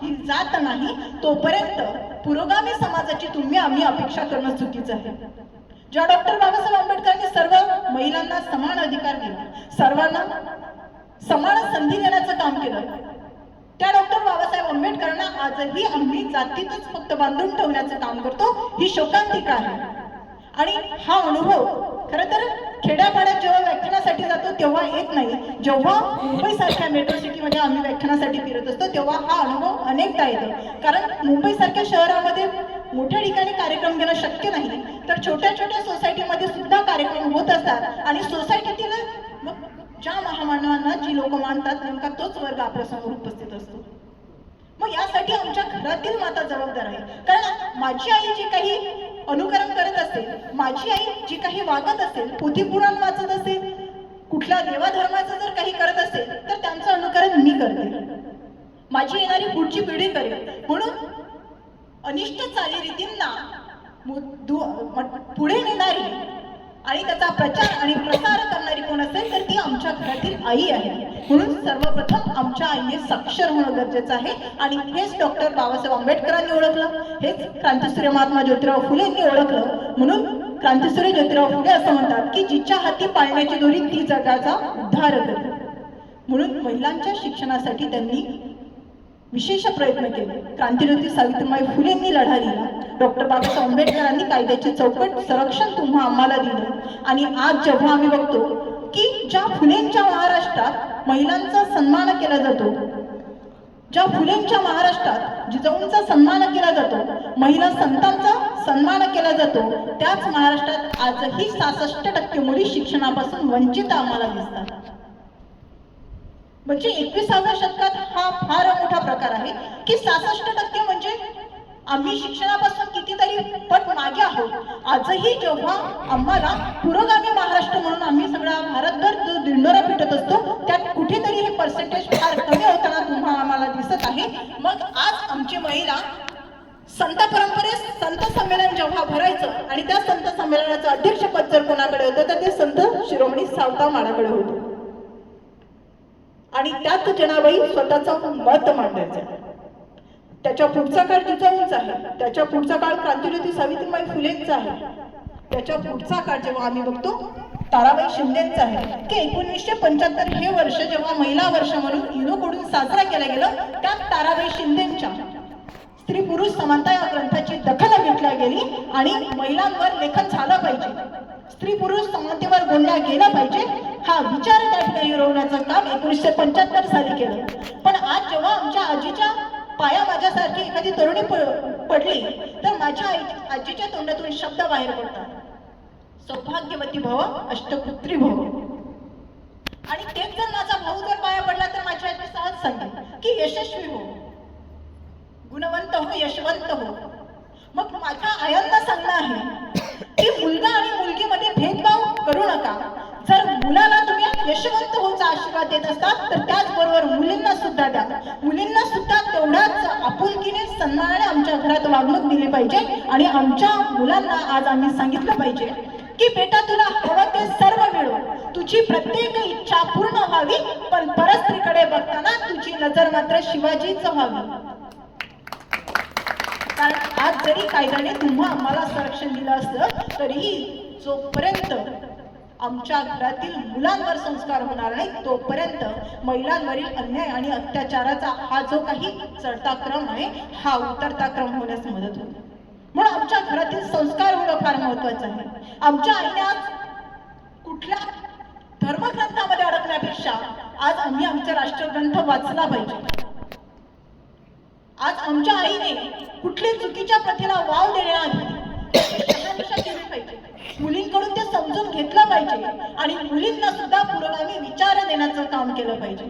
ही जात नाही तोपर्यंत पुरोगामी समाजाची आम्ही अपेक्षा करणं चुकीचं आहे. ज्या डॉक्टर बाबासाहेब आंबेडकरांनी सर्व महिलांना समान अधिकार दिला, सर्वांना समान संधी देण्याचं काम केलं, त्या डॉक्टर बाबासाहेब आंबेडकरांना आजही आम्ही जातीतच फक्त बांधून ठेवण्याचं काम करतो. ही शोकांतिका आहे. आणि हा अनुभव खरं तर खेड्यापाड्यात जेव्हा व्याख्यानासाठी जातो तेव्हा येत नाही. जेव्हा मुंबईसारख्या मेट्रो सिटीमध्ये आम्ही व्याख्यानासाठी फिरत असतो तेव्हा हा अनुभव अनेकदा येतो. कारण मुंबईसारख्या शहरामध्ये मोठ्या ठिकाणी कार्यक्रम घेणं शक्य नाही, तर छोट्या छोट्या सोसायटीमध्ये सुद्धा कार्यक्रम होत असतात. आणि सोसायटीतील ज्या महामानवांना जी लोक मानतात नेमका तोच वर्ग आपल्यासमोर उपस्थित असतो. मग यासाठी आमच्या घरातील माता जबाबदार आहे. कारण माझी आई जी काही अनुकरण करत असेल, माझी आई जी काही वागत असेल, पोथी पुराण वाचत असेल, कुठल्या देवाधर्माचं जर काही करत असेल तर त्यांचं अनुकरण मी करते, माझी येणारी पुढची पिढी करेल. म्हणून अनिष्ट चालीरीतींना पुढे नेणारी आणि त्याचा प्रचार आणि प्रसार करणारी कोण असेल तर ती आमच्या घरातील आई आहे. म्हणून सर्वप्रथम आमच्या आईने साक्षर होणं गरजेचं आहे. आणि हेच डॉक्टर बाबासाहेब आंबेडकरांनी ओळखलं, हेच क्रांतिसूर्य महात्मा ज्योतिराव फुलेंनी ओळखलं. म्हणून क्रांतिसूर्य ज्योतिराव फुले असं म्हणतात की जिच्या हाती पाळण्याची दोरी ती जगाचा उद्धार करेल. म्हणून महिलांच्या शिक्षणासाठी त्यांनी विशेष प्रयत्न केले. क्रांतिज्योती सावित्रीबाई फुलेंनी लढा दिला. डॉक्टर बाबासाहेब आंबेडकरांनी कायद्याची चौकट संरक्षण आम्हाला दिलं. आणि आज जेव्हा आम्ही बघतो की ज्या फुलेंच्या महाराष्ट्रात महिलांचा सन्मान केला जातो, ज्या फुलेंच्या महाराष्ट्रात जिजाऊंचा सन्मान केला जातो, महिला संतांचा सन्मान केला जातो, त्याच महाराष्ट्रात आजही 66% मुली शिक्षणापासून वंचित आम्हाला दिसतात. म्हणजे 21व्या शतकात हा फार मोठा प्रकार आहे की 66% म्हणजे आम्ही शिक्षणापासून कितीतरी पट मागे आहोत. आजही जेव्हा आम्हाला पुरोगामी महाराष्ट्र म्हणून आम्ही सगळा भारतभर जो दिंडोरा पिटत असतो त्यात कुठेतरी हे पर्सेंटेज फार कमी होताना आम्हाला दिसत आहे. मग आज आमची महिला संत परंपरेत संत संमेलन जेव्हा भरायचं आणि त्या संत संमेलनाचं अध्यक्षपद जर कोणाकडे होतं तर ते संत शिरोमणी सावता माडाकडे होतं. आणि त्यात जनाबाई स्वतःचं मत मांडायचं. त्याच्या पुढचा काळ जिजाऊंचा आहे, त्याच्या पुढचा काळ क्रांतिज्योती सावित्रीबाई फुलेंचा आहे, त्याच्या पुढचा काळ जेव्हा आम्ही बघतो ताराबाई शिंदेंचा आहे की 1975 हे वर्ष जेव्हा महिला वर्ष म्हणून युनेस्कोकडून साजरा केला गेला, त्यात ताराबाई शिंदेंच्या स्त्री पुरुष समानता या ग्रंथाची दखल घेतली गेली आणि महिलांवर लेखन झालं पाहिजे, स्त्री पुरुष समानतेवर बोलल्या गेलं पाहिजे हा विचार त्या ठिकाणी मिळवण्याचं काम 1975 साली केलं. पण आज जेव्हा आमच्या आजीच्या पाया माझ्यासारखी एखादी तरुणी पडली तर माझ्या आजीच्या तोंडातून शब्द बाहेर पडतात, सौभाग्यवती भव अष्टपुत्री भव. आणि तेच जर माझा भाऊ जर पाया पडला तर माझी आजी सहज सांगेल की यशस्वी हो, गुणवंत हो, यशवंत हो. मग माझ्या आयांना सांगणं आहे की मुलगा आणि मुलगीमध्ये भेदभाव करू नका. जर मुलाला तुम्ही यशवंत होचा आशीर्वाद देत असतात, तर त्याचबरोबर मुलींना सुद्धा द्या. मुलींना सुद्धा तेवढाच आपुलकीने सन्मानाने आमच्या घरात वागणूक दिली पाहिजे. आणि आमच्या मुलांना आज आम्ही सांगितलं पाहिजे की बेटा, तुला हवं ते सर्व मिळो, तुझी प्रत्येक इच्छा पूर्ण व्हावी, पण परस्त्रीकडे बघताना तुझी नजर मात्र शिवाजीच व्हावी. कारण आज जरी कायद्याने तुम्हा आम्हाला संरक्षण दिलं असलं तरीही जोपर्यंत आमच्या घरातील मुलांवर संस्कार होणार नाही तोपर्यंत महिलांवरील अन्याय आणि अत्याचाराचा हा जो काही चढता क्रम आहे हा उतरता क्रम होण्यास मदत होईल. म्हणून आमच्या घरातील संस्कार होणं फार महत्वाचं आहे. आमच्या आईने आज कुठल्या धर्मग्रंथामध्ये अडकण्यापेक्षा आज आम्ही आमचा राष्ट्रग्रंथ वाचला पाहिजे. आज आमच्या आईने कुठली चुकीच्या प्रथेला वाव देण्याआधी शहानिशा केली पाहिजे. मुलींकडून ते समजून घेतलं पाहिजे आणि मुलींना सुद्धा पुरोगामी विचार देण्याचं काम केलं पाहिजे.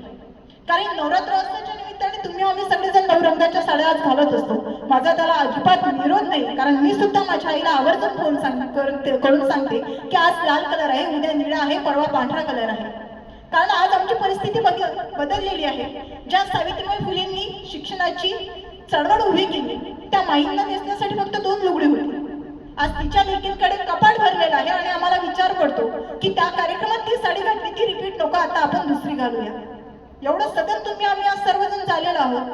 कारण नवरात्रोत्सवाच्या निमित्ताने तुम्ही आम्ही सगळेजण नवरंगाच्या साड्या आज घालत असतो. माझा त्याला अजिबात विरोध नाही, कारण मी सुद्धा माझ्या आईला आवर्जून करून सांगते की आज लाल कलर आहे, उद्या निळा आहे, परवा पांढरा कलर आहे. कारण आज आमची परिस्थिती बदललेली आहे. ज्या सावित्रीबाई फुलेंनी शिक्षणाची चळवळ उभी केली त्या माईंना नेसण्यासाठी फक्त 2 लुगडे होती. आज तिच्या लेकींकडे कपाट भरलेलं आहे आणि आम्हाला विचार पडतो की त्या कार्यक्रमात ती साडी घातली ती रिपीट नको, आता आपण दुसरी घालूया. एवढं सदन तुम्ही आम्ही आज सर्वजण झालेलो आहोत.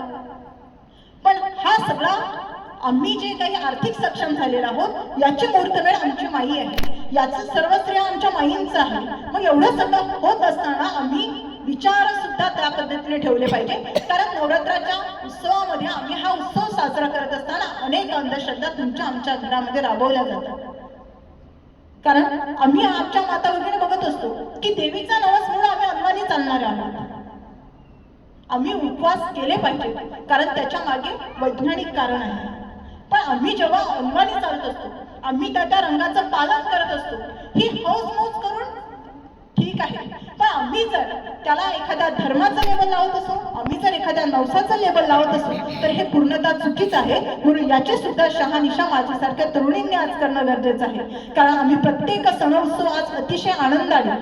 पण हा सगळा आम्ही जे काही आर्थिक सक्षम झालेलो आहोत याची मुहूर्तमेढ आमची माई आहे, याचं सर्व श्रेय आमच्या माईंचं आहे. मग एवढं सगळं होत असताना आम्ही विचार सुद्धा त्या पद्धतीने ठेवले पाहिजे. कारण नवरात्राच्या उत्सवामध्ये आम्ही हा उत्सव साजरा करत असताना अनेक अंधश्रद्धा तुमच्या आमच्या घरामध्ये राबवल्या जातात. कारण आम्ही आमच्या माता वगैरे बघत असतो की देवीचा नवस म्हणून आम्ही अनवाणी चालणार आहोत. आम्ही उपवास केले पाहिजे कारण त्याच्या मागे वैज्ञानिक कारण आहे. पण आम्ही जेव्हा अनवाणी चालत असतो, आम्ही त्या रंगाचं पालन करत असतो, ही हौसमौज करून ठीक आहे. पण आम्ही जर त्याला एखाद्या धर्माचं लेबल लावत असो, आम्ही जर एखाद्या नवसाचं लेबल लावत असो तर हे पूर्णतः चुकीच आहे. म्हणून याची सुद्धा शहानिशा माझ्यासारख्या तरुणींनी आज करणं गरजेचं आहे. कारण आम्ही प्रत्येक सण उत्सव आज अतिशय आनंदाने,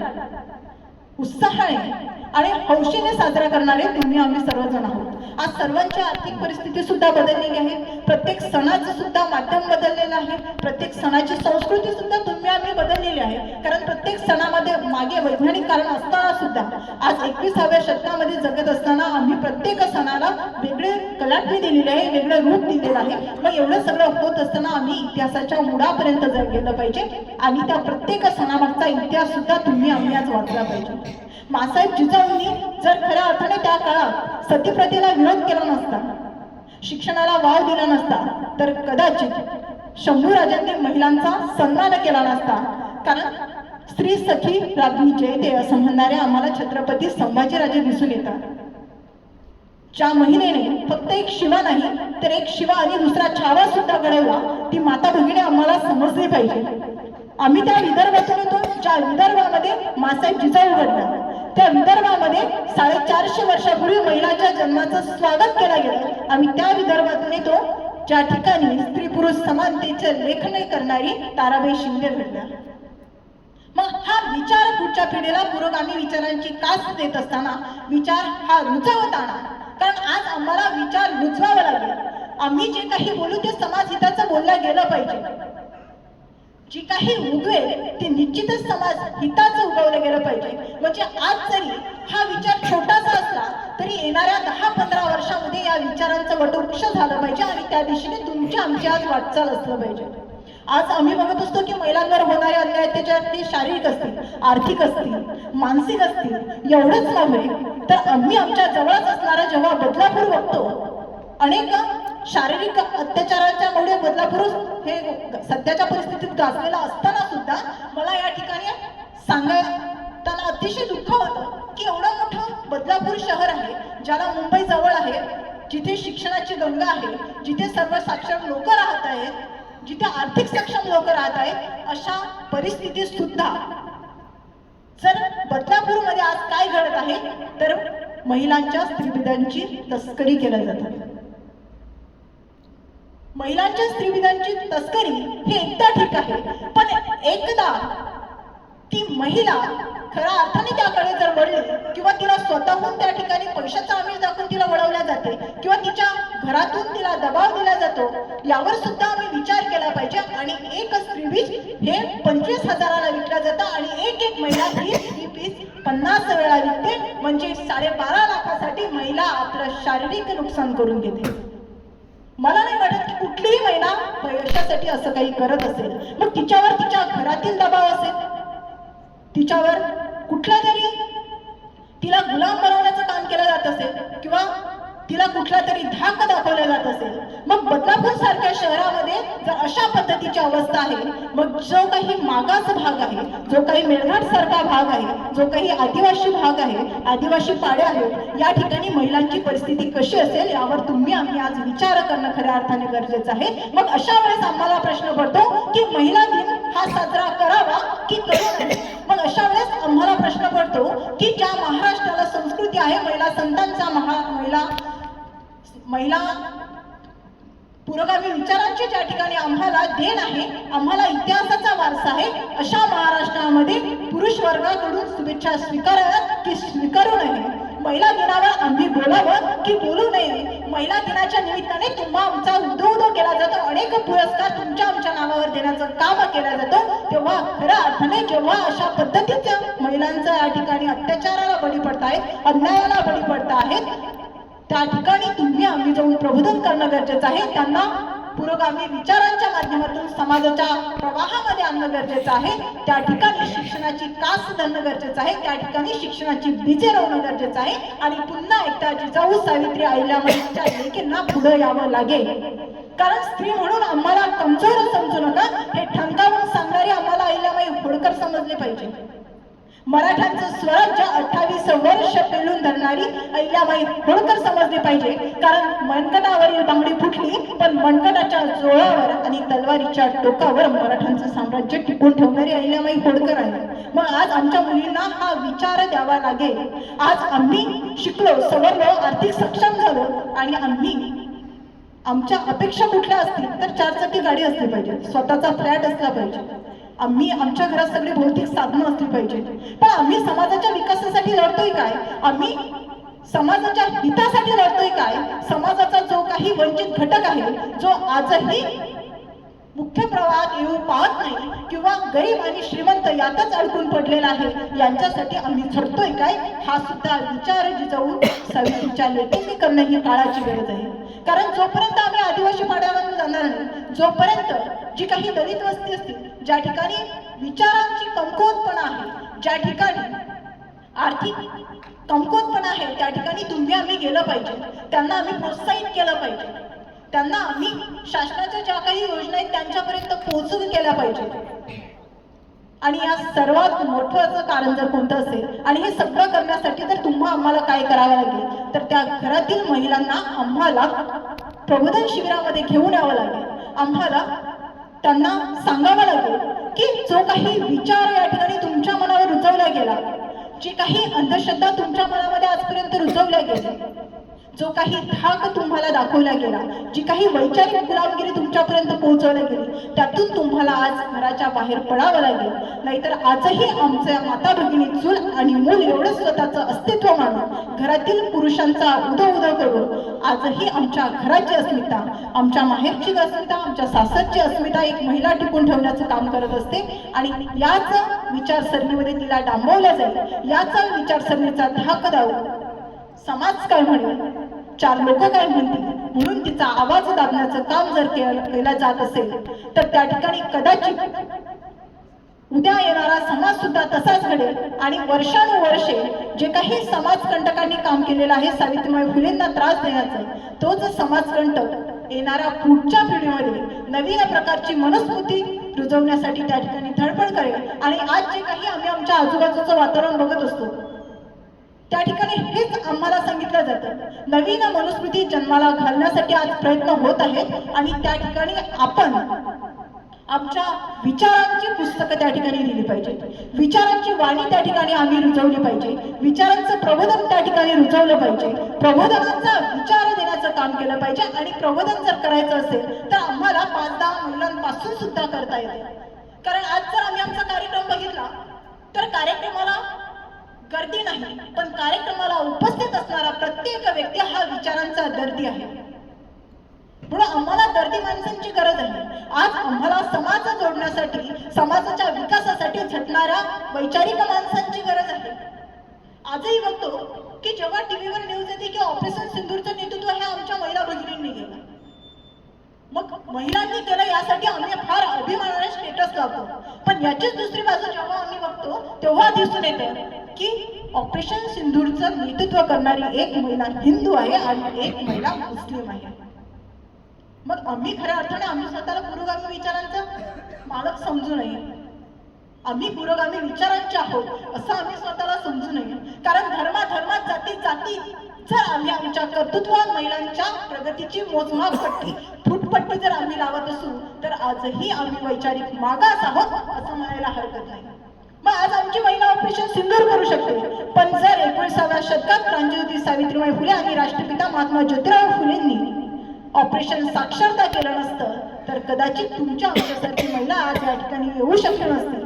उत्साहाने आणि हौशीने साजरा करणारे तुम्ही आम्ही सर्वजण आहोत. आज सर्वांची आर्थिक परिस्थिती सुद्धा बदललेली आहे. प्रत्येक सणाचं सुद्धा माध्यम बदललेलं आहे. प्रत्येक सणाची संस्कृती सुद्धा तुम्ही आम्ही बदललेली आहे. कारण प्रत्येक सणामध्ये मागे वैज्ञानिक कारण असताना सुद्धा आज 21व्या शतकामध्ये जगत असताना आम्ही प्रत्येक सणाला वेगळे कलाटणी दिलेली आहे, वेगळं रूप दिलेलं आहे. मग एवढं सगळं होत असताना आम्ही इतिहासाच्या मुळापर्यंत गेलं पाहिजे आणि त्या प्रत्येक सणामागचा इतिहास सुद्धा तुम्ही आम्ही आज वाचला पाहिजे. मासाहेब जिजाऊंनी जर खऱ्या अर्थाने त्या काळात सतीप्रथेला विरोध केला नसता, शिक्षणाला वाव दिला नसता, तर कदाचित शंभूराजांनी महिलांचा सन्मान केला नसता. कारण स्त्री सखी राज्ञी जयते असं म्हणणारे आम्हाला छत्रपती संभाजीराजे दिसून येतात. ज्या महिलेने फक्त एक शिवा नाही तर एक शिवा आणि दुसरा छावा सुद्धा घडवला, ती माता भगिनी आम्हाला समजली पाहिजे. आम्ही त्या विदर्भातून येतो ज्या विदर्भामध्ये मासाहेब जिजाऊ घडला, त्या विदर्भामध्ये 450 वर्षापूर्वी महिलांच्या जन्माचं स्वागत केलं गेलं. आम्ही त्या विदर्भातून येतो ज्या ठिकाणी स्त्री पुरुष समानतेचे लेखन करणारी ताराबाई शिंदे घडल्या. मग हा विचार पुढच्या पिढीला पुरोगामी विचारांची कास देत असताना विचार हा रुजवताना, कारण आज आम्हाला विचार रुजवावा लागेल. आम्ही जे काही बोलू ते समाज हिताचं बोललं गेलं पाहिजे. जी काही उगवेल ते निश्चितच समाज हिताचं उगवलं गेलं पाहिजे. म्हणजे आज जरी हा विचार छोटासा असला तरी येणाऱ्या 10-15 वर्षामध्ये या विचारांचं वटवृक्ष झालं पाहिजे आणि त्या दिशेने तुमची आमची आज वाटचाल असलं पाहिजे. आज आम्ही बघत असतो की महिलांवर होणारे अन्याय ते शारीरिक असतील, आर्थिक असतील, मानसिक असतील. एवढंच नव्हे तर आम्ही आमच्या जवळच असणारा जेव्हा बदलापूर बघतो, अनेक शारीरिक अत्याचाराच्या मुळे बदलापूर हे सध्याच्या परिस्थितीत गाजलेला असताना सुद्धा मला या ठिकाणी सांगताना अतिशय दुःख होतं की एवढं मोठं बदलापूर शहर आहे, ज्याला मुंबई जवळ आहे, जिथे शिक्षणाची गंगा आहे, जिथे सर्व साक्षर लोक राहत आहेत, जिथे आर्थिक सक्षम लोक राहत आहेत, अशा परिस्थितीत सुद्धा जर बदलापूरमध्ये आज काय घडत आहे तर महिलांच्या स्त्रीविधांची तस्करी केली जाते. महिलांच्या स्त्रीविधांची तस्करी हे एकदा ठीक आहे, पण एकदा ती महिला खऱ्या अर्थाने त्याकडे जर वळली किंवा तिला स्वतःहून त्या ठिकाणी पैशाचा आमिष दाखवून तिला वळवल्या जाते किंवा तिच्या घरातून तिला दबाव दिला जातो, यावर सुद्धा आम्ही विचार केला पाहिजे. आणि एक स्त्रीबीज हे 25,000ला विकलं जातं आणि एक महिला ही स्त्रीबीज 50 वेळा विकते, म्हणजे 12.5 लाखासाठी महिला आपलं शारीरिक नुकसान करून घेते. मला नाही वाटत की कुठलीही महिला पैशासाठी असं काही करत असेल. मग तिच्यावर तिच्या घरातील दबाव असेल, तिच्यावर कुठला तरी तिला गुलाम बनवण्याचं काम केलं जात असेल किंवा तिला कुठला तरी धाक दाखवला जात असेल. मग बदलापूर सारख्या शहरामध्ये जर अशा पद्धतीची अवस्था आहे, मग जो काही मागास भाग आहे, जो काही मेळघाट सारखा भाग आहे, जो काही आदिवासी भाग आहे, आदिवासी पाड्या आहेत, या ठिकाणी महिलांची परिस्थिती कशी असेल यावर आम्ही आज विचार करणं खऱ्या अर्थाने गरजेचं आहे. मग अशा वेळेस आम्हाला प्रश्न पडतो की महिला दिन हा साजरा करावा की करू नये. मग अशा वेळेस आम्हाला प्रश्न पडतो की ज्या महाराष्ट्राला संस्कृती आहे, महिला संतांचा महिला पुरोगामी विचारांचे ज्या ठिकाणी आम्हाला देण आहे, आम्हाला इतिहासाचा वारसा आहे, अशा महाराष्ट्रामध्ये पुरुष वर्गाकडून शुभेच्छा स्वीकाराव्यात की स्वीकारू नये. महिला दिनावर आम्ही बोलावं की बोलू नये. महिला दिनाच्या निमित्ताने तुम्हा आमचा उदो केला जातो, अनेक पुरस्कार आमच्या नावावर देण्याचं काम केलं जातं. तेव्हा खऱ्या अर्थाने जेव्हा अशा पद्धतीच्या महिलांचा या ठिकाणी अत्याचाराला बळी पडत आहेत, अन्यायाला बळी पडत आहेत, त्या ठिकाणी आम्ही जाऊन प्रबोधन करणं गरजेचं आहे. त्यांना पुरोगामी विचारांच्या माध्यमातून समाजाच्या प्रवाहामध्ये आणणं गरजेचं आहे. त्या ठिकाणी शिक्षणाची कास धरणं गरजेचं आहे, त्या ठिकाणी शिक्षणाची बीजे लावणं गरजेचं आहे. आणि पुन्हा एकदा जिजाऊ सावित्री अहिल्याबाईंच्या लेकींना पुढे यावं लागेल. कारण स्त्री म्हणून आम्हाला कमजोर समजू नका, हे ठणकावून सांगणारी आम्हाला अहिल्याबाई होळकर समजले पाहिजे. मराठ्यांचं स्वराज्य 28 वर्ष पेलून धरणारी अहिल्याबाई होळकर समजली पाहिजे. कारण मनगटावरील बांगडी फुटली, पण मनगटाच्या जोळावर आणि तलवारीच्या टोकावर मराठ्यांचं साम्राज्य टिकून ठेवणारी अहिल्याबाई होळकर आहे. मग आज आमच्या मुलींना हा विचार द्यावा लागेल. आज आम्ही शिकलो, सवरलो, आर्थिक सक्षम झालो आणि आमच्या अपेक्षा कुठल्या असतील तर 4 चाकी गाडी असली पाहिजे, स्वतःचा फ्लॅट असला पाहिजे, आमच्या घरात सगळे भौतिक साधनं असली पाहिजे. पण आम्ही समाजाच्या विकासासाठी लढतोय काय? आम्ही समाजाच्या हितासाठी लढतोय काय? समाजाचा जो काही वंचित घटक आहे, जो आजही मुख्य प्रवाहात येऊ पाहत नाही किंवा गरीब आणि श्रीमंत यातच अडकून पडलेला आहे, यांच्यासाठी आम्ही झटतोय काय? हा सुद्धा विचार जिजाऊ सावित्रीच्या लेकींनी करणं ही काळाची गरज आहे. कारण जोपर्यंत आम्ही आदिवासी पाड्यावर जाणार नाही, जोपर्यंत जी काही दलित वस्ती असतील, ज्या ठिकाणी विचारांची कमकुवतपणा आहे, ज्या ठिकाणी आर्थिक कमकुवतपणा आहे, त्या ठिकाणी आम्ही गेलं पाहिजे. त्यांना आम्ही प्रोत्साहित केलं पाहिजे. त्यांना आम्ही शासनाच्या ज्या काही योजना आहेत त्यांच्यापर्यंत पोहोचून केल्या पाहिजे. आणि या सर्वात मोठं कारण जर कोणतं असेल आणि हे सगळं करण्यासाठी जर आम्हाला काय करावं लागेल, तर त्या घरातील महिलांना आम्हाला प्रबोधन शिबिरामध्ये घेऊन यावं लागेल. आम्हाला त्यांना सांगावं लागेल की जो काही विचार या ठिकाणी तुमच्या मनावर रुजवला गेला, जी काही अंधश्रद्धा तुमच्या मनामध्ये आजपर्यंत रुजवल्या गेली, जो काही धाक तुम्हाला दाखवला गेला, जी काही वैचारिक गुलामगिरी तुमच्यापर्यंत पोहोचवली गेली, त्यातून तुम्हाला आज घराच्या बाहेर पडावं लागेल. नाहीतर आजही आमच्या माता भगिनी चूल आणि मूल एवढं स्वतःचं अस्तित्व मानून घरातील पुरुषांचा उदो करून आजही आमच्या घराची अस्मिता, आमच्या माहेरची अस्मिता, आमच्या सासरची अस्मिता एक महिला टिकून ठेवण्याचं काम करत असते. आणि याच विचारसरणीमध्ये तिला डांबवलं जाईल, याच विचारसरणीचा धाक दाऊ समाज काय म्हणेल, 4 लोक काय म्हणतील म्हणून तिचा आवाज दाबण्याचं काम जर केलं जात असेल, तर त्या ठिकाणी कदाचित उद्या येणारा समाज सुद्धा तसाच घडेल. आणि वर्षानुवर्षे जे काही समाजकंटकांनी काम केलेलं आहे सावित्रीबाई फुलेंना त्रास देण्याचं, तोच समाजकंटक येणाऱ्या पुढच्या पिढीमध्ये नवीन प्रकारची मनस्मृती रुजवण्यासाठी त्या ठिकाणी धडपड करेल. आणि आज जे काही आम्ही आमच्या आजूबाजूचं वातावरण बघत असतो, त्या ठिकाणी हेच आम्हाला सांगितलं जातं, नवीन मनुस्मृती जन्माला घालण्यासाठी आज प्रयत्न होत आहेत. आणि त्या ठिकाणी आपण आमच्या विचारांची पुस्तकं त्या ठिकाणी लिहिली पाहिजे, विचारांची वाणी त्या ठिकाणी आम्ही रुजवली पाहिजे, विचारांचं प्रबोधन त्या ठिकाणी रुजवलं पाहिजे, प्रबोधनाचा विचार देण्याचं काम केलं पाहिजे. आणि प्रबोधन जर करायचं असेल तर आम्हाला 5-10 महिलांपासून सुद्धा करता येते. कारण आज जर आम्ही आमचा कार्यक्रम बघितला तर कार्यक्रमाला गर्दी नाही, पण कार्यक्रमाला उपस्थित असणारा प्रत्येक व्यक्ती हा विचारांचा दर्दी आहे. म्हणून आम्हाला दर्दी माणसांची गरज आहे. आज आम्हाला समाज जोडण्यासाठी, समाजाच्या विकासासाठी झटणाऱ्या वैचारिक माणसांची गरज आहे. आजही बघतो की जेव्हा टीव्हीवर न्यूज येते की ऑपरेशन सिंदूरचं नेतृत्व हे आमच्या महिला भगिनींनी केलं. मग महिलांनी केलं यासाठी आम्ही फार अभिमानाने स्टेटस लावतो. पण याचीच दुसरी बाजू जेव्हा आम्ही बघतो तेव्हा दिसून येते की ऑपरेशन सिंदूरचं नेतृत्व करणारी एक महिला हिंदू आहे आणि एक महिला मुस्लिम आहे. मग आम्ही खऱ्या अर्थाने आम्ही स्वतःला पुरोगामी विचारांचा मालक समजू नये. आम्ही पुरोगामी विचारांचे आहोत असं आम्ही स्वतःला समजू नये. कारण धर्मात जाती जर आम्ही आमच्या कर्तृत्वात महिलांच्या प्रगतीची मोजमाप पट्टी फुटपट्टी जर आम्ही लावत असू तर आजही आम्ही वैचारिक मागास आहोत असं म्हणायला हरकत नाही. मग आज आमची महिला ऑपरेशन सिंदूर करू शकते. पण जर 19व्या शतकात क्रांतिज्योती सावित्रीबाई फुले आणि राष्ट्रपिता महात्मा ज्योतिराव फुलेंनी ऑपरेशन साक्षरता केलं नसतं तर कदाचित तुमच्या आमच्यासारखी महिला आज या ठिकाणी येऊ शकली नसती.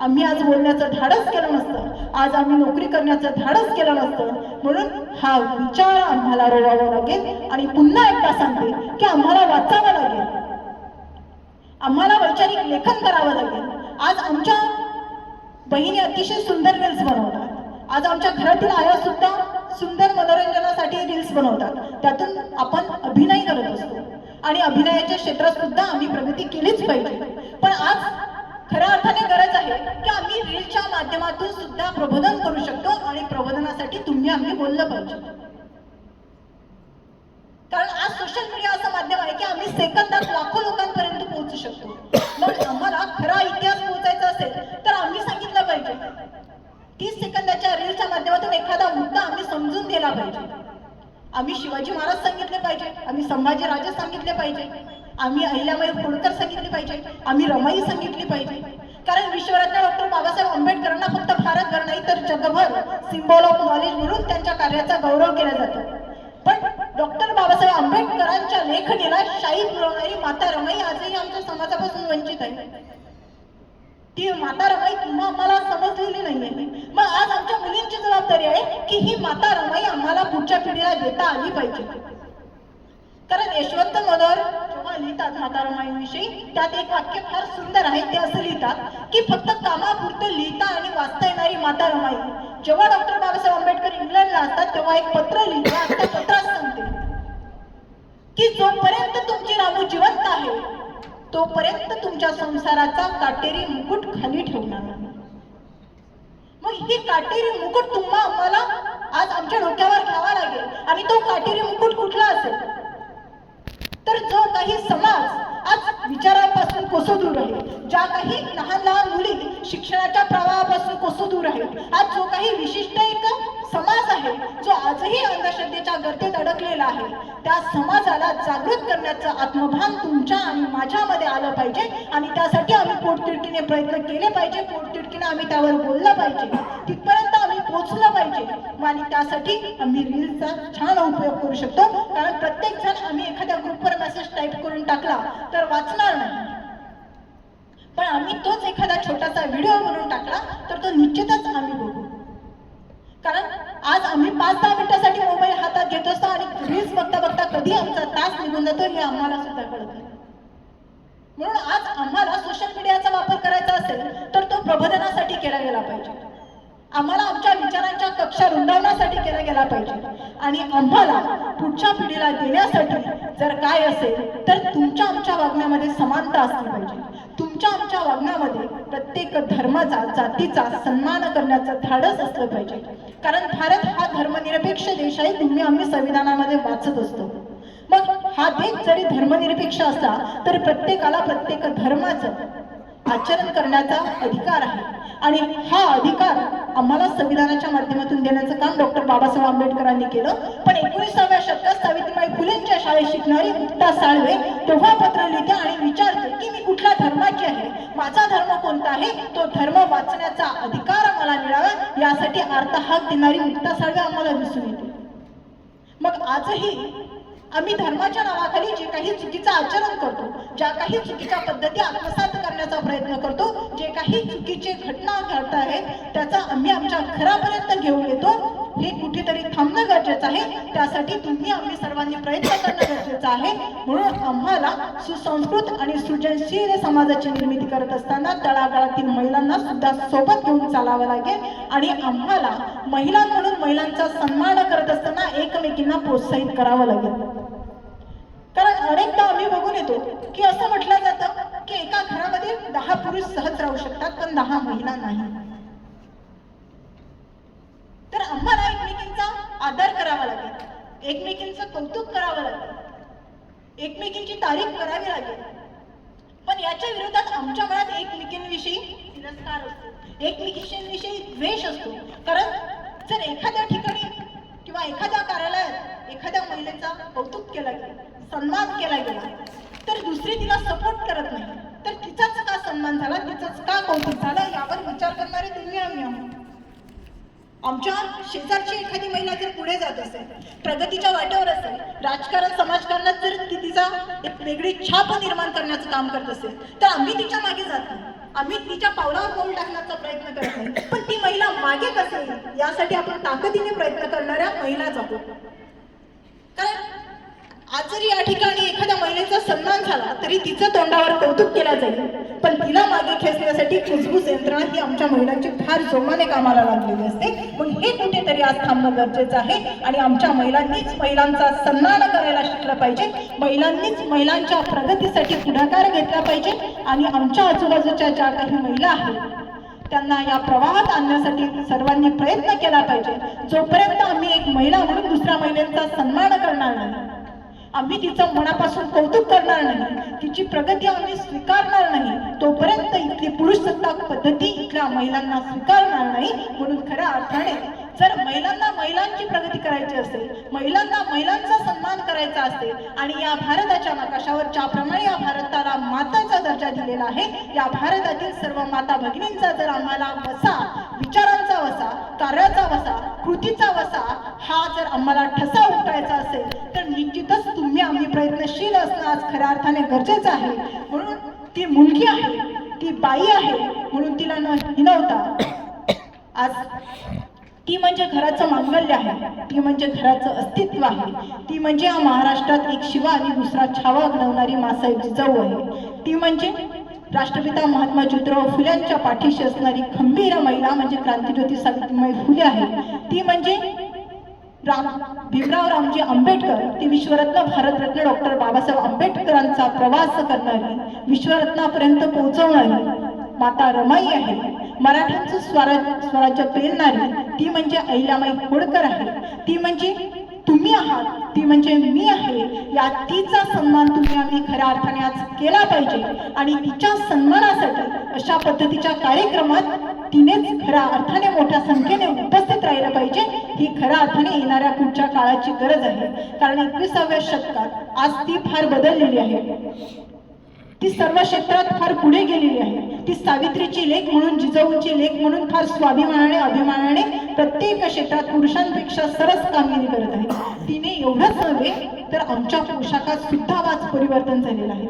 आम्ही आज बोलण्याचं धाडस केलं नसतं, आज आम्ही नोकरी करण्याचं धाडस केलं नसतं. म्हणून हा विचार आम्हाला रोवावा लागेल. आणि पुन्हा एकदा सांगते की आम्हाला वाचावं लागेल, आम्हाला वैचारिक लेखन करावं लागेल. आज आमच्या बहिणी अतिशय सुंदर रील्स बनवतात. आज आमच्या घरातील आया सुद्धा सुंदर मनोरंजनासाठी रील्स बनवतात. त्यातून आपण अभिनय करत असतो आणि अभिनयाच्या क्षेत्रात सुद्धा आम्ही प्रगती केलीच पाहिजे. पण आज खऱ्या अर्थाने गरज आहे की आम्ही रीलच्या माध्यमातून सुद्धा प्रबोधन करू शकतो आणि प्रबोधनासाठी आम्ही बोललं पाहिजे. कारण आज सोशल मीडिया असं माध्यम आहे की आम्ही सेकंदात लाखो लोकांपर्यंत पोहोचू शकतो. मग आम्हाला खरा इतिहास पोहोचायचा असेल तर आम्ही सांगितलं पाहिजे. 30 सेकंदाच्या रीलच्या माध्यमातून एखादा मुद्दा आम्ही समजून दिला पाहिजे. आम्ही शिवाजी महाराज सांगितले पाहिजे, आम्ही संभाजी राजे सांगितले पाहिजे, आम्ही अहिल्याबाई होळकर सांगितली पाहिजे, आम्ही रमाई सांगितली पाहिजे. कारण विश्वरत्न डॉक्टर बाबासाहेब आंबेडकरांना फक्त भारतभर नाही तर जगभर सिम्बॉल ऑफ नॉलेज म्हणून त्यांच्या कार्याचा गौरव केला जातो. पण डॉक्टर बाबासाहेब आंबेडकरांच्या लेखणीला शाई पुरवणारी माता रमाई आजही आमच्या समाजापासून वंचित आहे. ती माता रमाई पुन्हा आम्हाला समजलेली नाहीये. मग आज आमच्या मुलींची जबाबदारी आहे की ही माता रमाई आम्हाला पुढच्या पिढीला देता आली पाहिजे. कारण यशवंत मनोहर जेव्हा लिहितात माता रमाईविषयी त्यात एक वाक्य फार सुंदर आहे. ते असं लिहितात की फक्त कामापुरतं लिहिता आणि वाचता येणारी माता रमाई. जेव्हा डॉक्टर बाबासाहेब आंबेडकर इंग्लंडला असतात तेव्हा एक पत्र लिहिलं आणि त्या पत्रात सांगते की जोपर्यंत तुमची रामू जिवंत आहे तोपर्यंत तुमच्या संसाराचा काटेरी मुकुट खाली ठेवणार नाही. मग ही काटेरी मुकुट आम्हाला आज आमच्या डोक्यावर घ्यावा लागेल. आणि तो काटेरी मुकुट कुठला असेल तर जो काही समाज आज विचारांपासून कोसो दूर आहे, ज्या काही लहान लहान मुली शिक्षणाच्या प्रवाहापासून कोसो दूर आहेत, आज जो काही विशिष्ट एक समाज आहे जो आजही अंधश्रद्धेच्या गर्तेत अडकलेला आहे, त्या समाजाला जागृत करण्याचं आत्मभान तुमच्या आणि माझ्यामध्ये आलं पाहिजे. आणि त्यासाठी आम्ही पोटतिडकीने प्रयत्न केले पाहिजे, पोटतिडकीने आम्ही त्यावर बोललं पाहिजे, तिथपर्यंत आम्ही पोहोचलं पाहिजे. आणि त्यासाठी आम्ही रीलचा छान उपयोग करू शकतो. कारण प्रत्येक जण आम्ही एखाद्या ग्रुपवर मेसेज टाईप करून टाकला तर वाचणार नाही, पण आम्ही तोच एखादा छोटासा व्हिडिओ बनवून टाकला तर तो निश्चितच आम्ही बघू. कारण आज आम्ही 5-10 मिनिटासाठी मोबाईल हातात घेत असतो आणि रील्स बघता बघता कधी आमचा तास निघून जातो हे आम्हाला सुद्धा कळत नाही. म्हणून आज आम्हाला सोशल मीडियाचा वापर करायचा असेल तर तो प्रबोधनासाठी केला गेला पाहिजे. आम्हाला आमच्या विचारांच्या कक्षा रुंदावण्यासाठी केला गेला पाहिजे. आणि आम्हाला पुढच्या पिढीला देण्यासाठी जर काय असेल तर तुमच्या आमच्या वागण्यामध्ये समानता असली पाहिजे. तुमच्या आमच्या वागण्यामध्ये प्रत्येक धर्माचा जातीचा सन्मान करण्याचं धाडस असलं पाहिजे. कारण भारत हा धर्मनिरपेक्ष देश आहे, आम्ही संविधानामध्ये वाचत असतो. मग हा देश जरी धर्मनिरपेक्ष असला तर प्रत्येकाला प्रत्येक धर्माचं आचरण करण्याचा अधिकार आहे. आणि हा अधिकार आम्हाला संविधानाच्या माध्यमातून देण्याचं काम डॉक्टर बाबासाहेब आंबेडकरांनी केलं. पण 19व्या शतकात सावित्रीबाई फुलेंच्या शाळेत शिकणारी मुक्ता साळवे तेव्हा पत्र लिहिते आणि विचारते की मी कुठल्या धर्माची आहे, माझा धर्म कोणता आहे, तो धर्म वाचण्याचा अधिकार मला मिळावा, यासाठी अर्थ हाक देणारी मुक्ता साळवे आम्हाला दिसून येते. मग आजही आम्ही धर्माच्या नावाखाली जे काही चुकीचं आचरण करतो, ज्या काही चुकीच्या पद्धती आत्मसात करण्याचा प्रयत्न करतो, जे काही चुकीचे घटना घडत आहेत त्याचा आम्ही आमच्या घरापर्यंत घेऊन येतो, हे कुठेतरी थांबणं गरजेचं आहे. त्यासाठी तुम्ही आम्ही सर्वांनी प्रयत्न करणं गरजेचं आहे. म्हणून आम्हाला सुसंस्कृत आणि सृजनशील समाजाची निर्मिती करत असताना तळागाळातील महिलांना सुद्धा सोबत घेऊन चालावं लागेल आणि आम्हाला महिला म्हणून महिलांचा सन्मान करत असताना एकमेकींना प्रोत्साहित करावं लागेल. कारण अनेकदा आम्ही बघून येतो की असं म्हटलं जातं की एका घरामध्ये 10 पुरुष सहज राहू शकतात पण 10 महिला नाही. तर आम्हाला एकमेकींचा आदर करावा लागेल, एकमेकींचं कौतुक करावं लागेल, एकमेकींची तारीफ करावी लागेल. पण याच्या विरोधात आमच्या मनात एकमेकींविषयी तिरस्कार असतो, एकमेकींविषयी द्वेष असतो. कारण जर एखाद्या ठिकाणी किंवा एखाद्या कार्यालयात एखाद्या महिलेचा कौतुक केला गेला, सन्मान केला गेला, तर दुसरी तिला सपोर्ट करत नाही, तर तिचाच का सन्मान झाला, तिचाच का कौतुक झालं, यावर विचार करणारे तुम्ही आम्ही आहोत. आमच्या शेजारची एखादी महिला जर पुढे जात असेल, प्रगतीच्या वाटेवर असेल, राजकारण समाजकारणात जर ती तिचा एक वेगळी छाप निर्माण करण्याचं काम करत असेल, तर आम्ही तिच्या मागे जात नाही, आम्ही तिच्या पावलावर पाऊल टाकण्याचा प्रयत्न करत नाही. पण ती महिला मागे कसं येईल यासाठी आपण ताकदीने प्रयत्न करणाऱ्या महिलाच आहोत. कारण आज जरी या ठिकाणी एखाद्या महिलेचा सन्मान झाला तरी तिचं तोंडावर कौतुक केलं जाईल, पण तिला मागे खेचण्यासाठी कुजबूज यंत्रणा ही आमच्या महिलांची फार जोमाने कामाला लागलेली असते. पण हे कुठेतरी आज थांबणं गरजेचं आहे आणि आमच्या महिलांनीच महिलांचा सन्मान करायला शिकलं पाहिजे, महिलांनीच महिलांच्या प्रगतीसाठी पुढाकार घेतला पाहिजे आणि आमच्या आजूबाजूच्या ज्या काही महिला आहेत त्यांना या प्रवाहात आणण्यासाठी सर्वांनी प्रयत्न केला पाहिजे. जोपर्यंत आम्ही एक महिला म्हणून दुसऱ्या महिलांचा सन्मान करणार नाही, आम्ही तिचं मनापासून कौतुक करणार नाही, तिची प्रगती आम्ही स्वीकारणार नाही, तोपर्यंत इथली पुरुषसत्ताक पद्धती इथल्या महिलांना स्वीकारणार नाही. म्हणून खऱ्या अर्थाने जर महिलांना महिलांची प्रगती करायची असेल, महिलांना महिलांचा सन्मान करायचा असेल आणि या भारताच्या नकाशावर ज्याप्रमाणे या भारताला माताचा दर्जा दिलेला आहे, या भारतातील सर्व माता भगिनींचा जर आम्हाला वसा, विचारांचा वसा, कार्याचा वसा, कृतीचा वसा हा जर आम्हाला ठसा उठवायचा असेल तर निश्चितच तुम्ही आम्ही प्रयत्नशील असणं आज खऱ्या अर्थाने गरजेचं आहे. म्हणून ती मुलगी आहे, ती बाई आहे म्हणून तिला न हिणवता आज ती म्हणजे घराचं मांगल्य आहे, ती म्हणजे घराचं अस्तित्व आहे, ती म्हणजे या महाराष्ट्रात एक शिवा आणि दुसरा छावा घडवणारी मासाहेब जिजाऊ आहे, ती म्हणजे राष्ट्रपिता महात्मा ज्योतिराव फुल्यांच्या पाठीशी असणारी खंबीर महिला म्हणजे क्रांतिज्योती सावित्रीबाई फुले आहे, ती म्हणजे भीमराव रामजी आंबेडकर, ती विश्वरत्न भारतरत्न डॉक्टर बाबासाहेब आंबेडकरांचा प्रवास करणारी, विश्वरत्नापर्यंत पोहोचवणारी माता रमाई आहे, मराठ्यांचं स्वराज्य पेलणारी ती म्हणजे अहिल्याबाई होळकर आहे, ती म्हणजे तुम्ही आहात, ती म्हणजे मी आहे. या तिचा सन्मान तुम्ही आम्ही खऱ्या अर्थाने आज केला पाहिजे आणि तिच्या सन्मानासाठी अशा पद्धतीच्या कार्यक्रमात तिनेच खऱ्या अर्थाने मोठ्या संख्येने उपस्थित राहिलं पाहिजे. ही खऱ्या अर्थाने येणाऱ्या पुढच्या काळाची गरज आहे. कारण 21व्या शतकात आज ती फार बदललेली आहे, ती सर्व क्षेत्रात फार पुढे गेलेली आहे. ती सावित्रीची लेक म्हणून, जिजाऊची लेक म्हणून फार स्वाभिमानाने अभिमानाने प्रत्येक क्षेत्रात पुरुषांपेक्षा सरस कामगिरी करत आहे. तिने एवढंच नव्हे तर आमच्या पोशाखात सुद्धा आज परिवर्तन झालेलं आहे.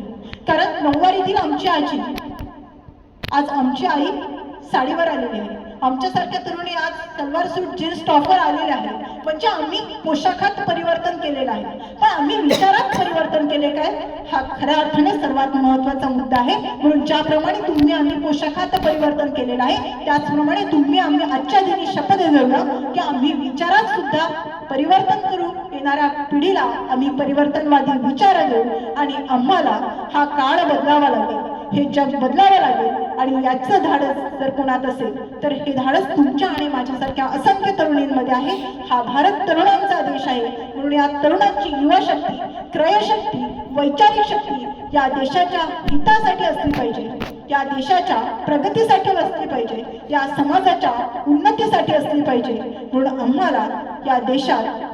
कारण नऊवारीतील आमची आजी आज आमची आई साडीवर आलेली आहे, आमच्यासारख्या तरुणी आज सलवार सूट जीन्स टॉपवर आलेले आहे. म्हणजे आम्ही पोशाखात परिवर्तन केलेलं आहे, पण आम्ही विचारात परिवर्तन केले काय हा खऱ्या अर्थाने सर्वात महत्त्वाचा मुद्दा आहे. म्हणून ज्याप्रमाणे तुम्ही आम्ही पोशाखात परिवर्तन केलेलं आहे त्याचप्रमाणे तुम्ही आम्ही आजच्या दिनी शपथ घेऊया की आम्ही विचारात सुद्धा परिवर्तन करू, येणाऱ्या पिढीला आम्ही परिवर्तनवादी विचार देऊ आणि आम्हाला हा काळ बदलावा लागेल, हे जग बदलावं लागेल. आणि याचं धाडस जर कोणात असेल तर हे धाडस तुमच्या आणि माझ्यासारख्या असंख्य तरुणींमध्ये आहे. हा भारत तरुणांचा देश आहे. म्हणून या तरुणांची युवा शक्ती, क्रयशक्ती, वैचारिक शक्ती या देशाच्या हितासाठी असली पाहिजे, या देशाच्या प्रगतीसाठी असली पाहिजे, या समाजाच्या उन्नतीसाठी असली पाहिजे. म्हणून आम्हाला या देशात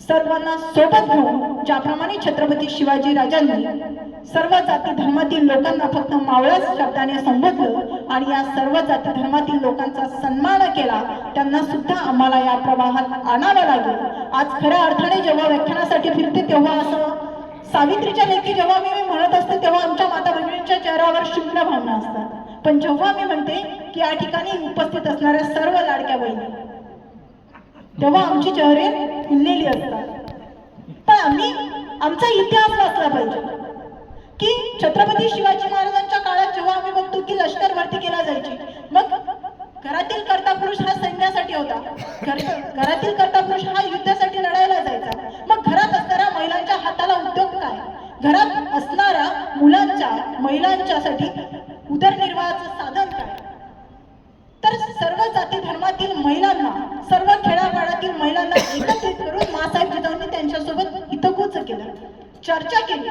सर्वांना सोबत घेऊन ज्याप्रमाणे छत्रपती शिवाजी राजांनी सर्व जाती धर्मातील लोकांना फक्त मावळ्याच शब्दाने संबोधलं आणि या सर्व जाती धर्मातील लोकांचा सन्मान केला, त्यांना सुद्धा आम्हाला या प्रवाहात आणावं लागेल। आज खऱ्या अर्थाने जेव्हा व्याख्यानासाठी फिरते तेव्हा असं सावित्रीच्या लेखी जेव्हा मी म्हणत असते तेव्हा आमच्या माता भगिनींच्या चेहऱ्यावर शून्य भावना असतात, पण जेव्हा मी म्हणते की या ठिकाणी उपस्थित असणाऱ्या सर्व लाडक्या बहिणी, तेव्हा आमची चेहरे फुललेली असतात। पण आम्ही आमचा इतिहास वाचला पाहिजे की छत्रपती शिवाजी महाराजांच्या काळात जेव्हा आम्ही बघतो की लष्कर भरती केला जायची, मग घरातील कर्ता पुरुष हा सैन्यासाठी होता, घरातील कर्ता पुरुष हा युद्धासाठी लढायला जायचा। मग घरात असणाऱ्या महिलांच्या हाताला उद्योग काय, घरात असणाऱ्या मुलांच्या महिलांच्यासाठी उदरनिर्वाहाचं साधन काय? तर सर्व जाती धर्मातील महिलांना, सर्व खेड्यापाड्यातील महिलांना एकत्रित करून मासाहेब जिजाऊंनी त्यांच्यासोबत हितगुज केलं, चर्चा केली।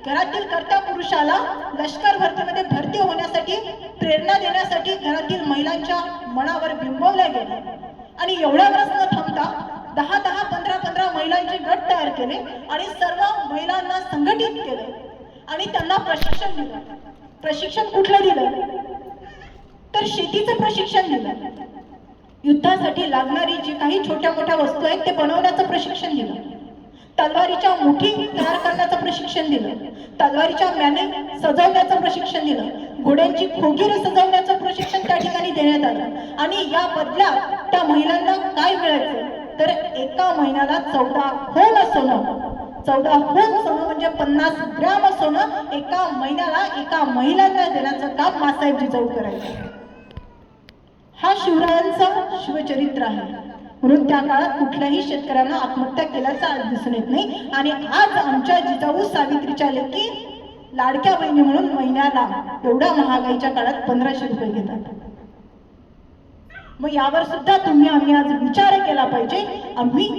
घरातील कर्ता पुरुषाला लष्कर भरतीमध्ये भरती होण्यासाठी प्रेरणा देण्यासाठी घरातील महिलांच्या मनावर बिंबवल्या गेल्या आणि एवढ्यावरच न थांबता 10-10, 15-15 महिलांचे गट तयार केले आणि सर्व महिलांना संघटित केले आणि त्यांना प्रशिक्षण दिलं। प्रशिक्षण कुठलं दिलं? तर शेतीचं प्रशिक्षण दिलं, युद्धासाठी लागणारी जी काही छोट्या मोठ्या वस्तू आहेत ते बनवण्याचं प्रशिक्षण दिलं, तलवारीच्या मुठी तयार करण्याचं प्रशिक्षण दिलं, तलवारीच्या म्याने सजवण्याचं प्रशिक्षण दिलं, घोड्यांची खोगीर सजवण्याचं प्रशिक्षण त्या ठिकाणी देण्यात आलं। आणि या बदल्यात त्या महिलांना काय मिळायचं तर एका महिन्याला 14 होल सोनं, 14 होल सोनं म्हणजे 50 ग्रॅम सोनं एका महिन्याला एका महिलांना देण्याचं काम मासाहेब जिजाऊ करायचे। हा शिवरायांचा शिवचरित्र आहे, म्हणून त्या काळात कुठल्याही शेतकऱ्यांना आत्महत्या केल्याचं आज दिसून येत नाही। आणि आज आमच्या जिजाऊ सावित्रीच्या लेकी लाडक्या बहिणी म्हणून महिन्याला एवढ्या महागाईच्या काळात 1500 रुपये घेतात। मग यावर सुद्धा आम्ही आज विचार केला पाहिजे। आम्ही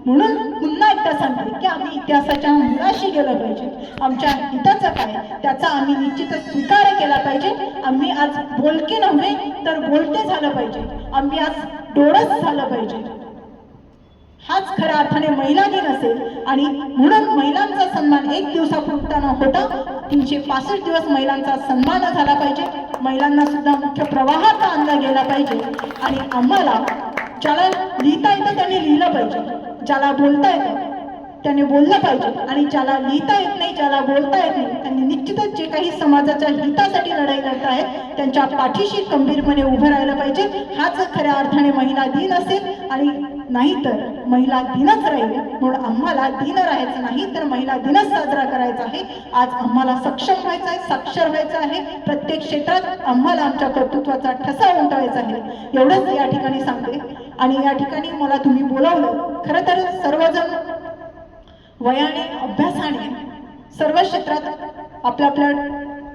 म्हणून पुन्हा एकदा सांगते की आम्ही इतिहासाच्या मुळाशी गेलो पाहिजे, आमच्या हिताचं काय त्याचा आम्ही निश्चितच स्वीकार केला पाहिजे। आम्ही आज बोलके नव्हे तर बोलते झालं पाहिजे, आम्ही आज डोळस झालं पाहिजे। हाच खऱ्या अर्थाने महिला दिन असेल आणि म्हणून महिलांचा सन्मान एक दिवसापुरता न होता 365 दिवस महिलांचा सन्मान झाला पाहिजे। महिलांना सुद्धा मुख्य प्रवाहात आणला गेला पाहिजे आणि आम्हाला ज्याला लिहिता येतं त्याने लिहिलं पाहिजे, ज्याला बोलता येतं त्याने बोललं पाहिजे आणि ज्याला लिहिता येत नाही, ज्याला बोलता येत नाही त्यांनी निश्चितच जे काही समाजाच्या हितासाठी लढाई लढत आहेत त्यांच्या पाठीशी खंबीरपणे उभं राहिलं पाहिजे। हाच खऱ्या अर्थाने महिला दिन असेल आणि नाहीतर महिला दिनच राहील। म्हणून आम्हाला दिन राहायचं नाही तर महिला दिनच साजरा करायचा आहे। आज आम्हाला सक्षम व्हायचं आहे, साक्षर व्हायचं आहे, प्रत्येक क्षेत्रात आम्हाला आमच्या कर्तृत्वाचा ठसा उमटवायचा आहे, एवढंच या ठिकाणी सांगते। आणि या ठिकाणी मला तुम्ही बोलावलं, खरं तर सर्वजण वयाने अभ्यासाने सर्व क्षेत्रात आपल्या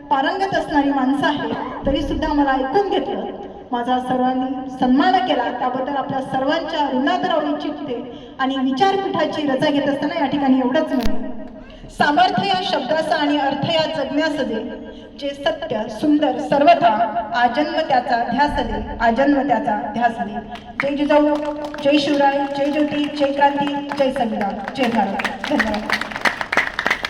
पारंगत असणारी माणसं आहेत, तरी सुद्धा मला ऐकून घेतलं, माझा सर्वांनी सन्मान केला, त्याबद्दल आपल्या सर्वांच्या ऋणात राहू इच्छिते। आणि विचारपीठाची रजा घेत असताना या ठिकाणी एवढंच म्हणेन, सामर्थ्य या शब्दाचा आणि अर्थ या जगण्यास दे, जे सत्य सुंदर सर्वथा आजन्म त्याचा ध्यास दे, आजन्म त्याचा ध्यास दे। जय जिजाऊ, जय शिवराय, जय ज्योती, जय क्रांती, जय संविधान, जय भारत। धन्यवाद।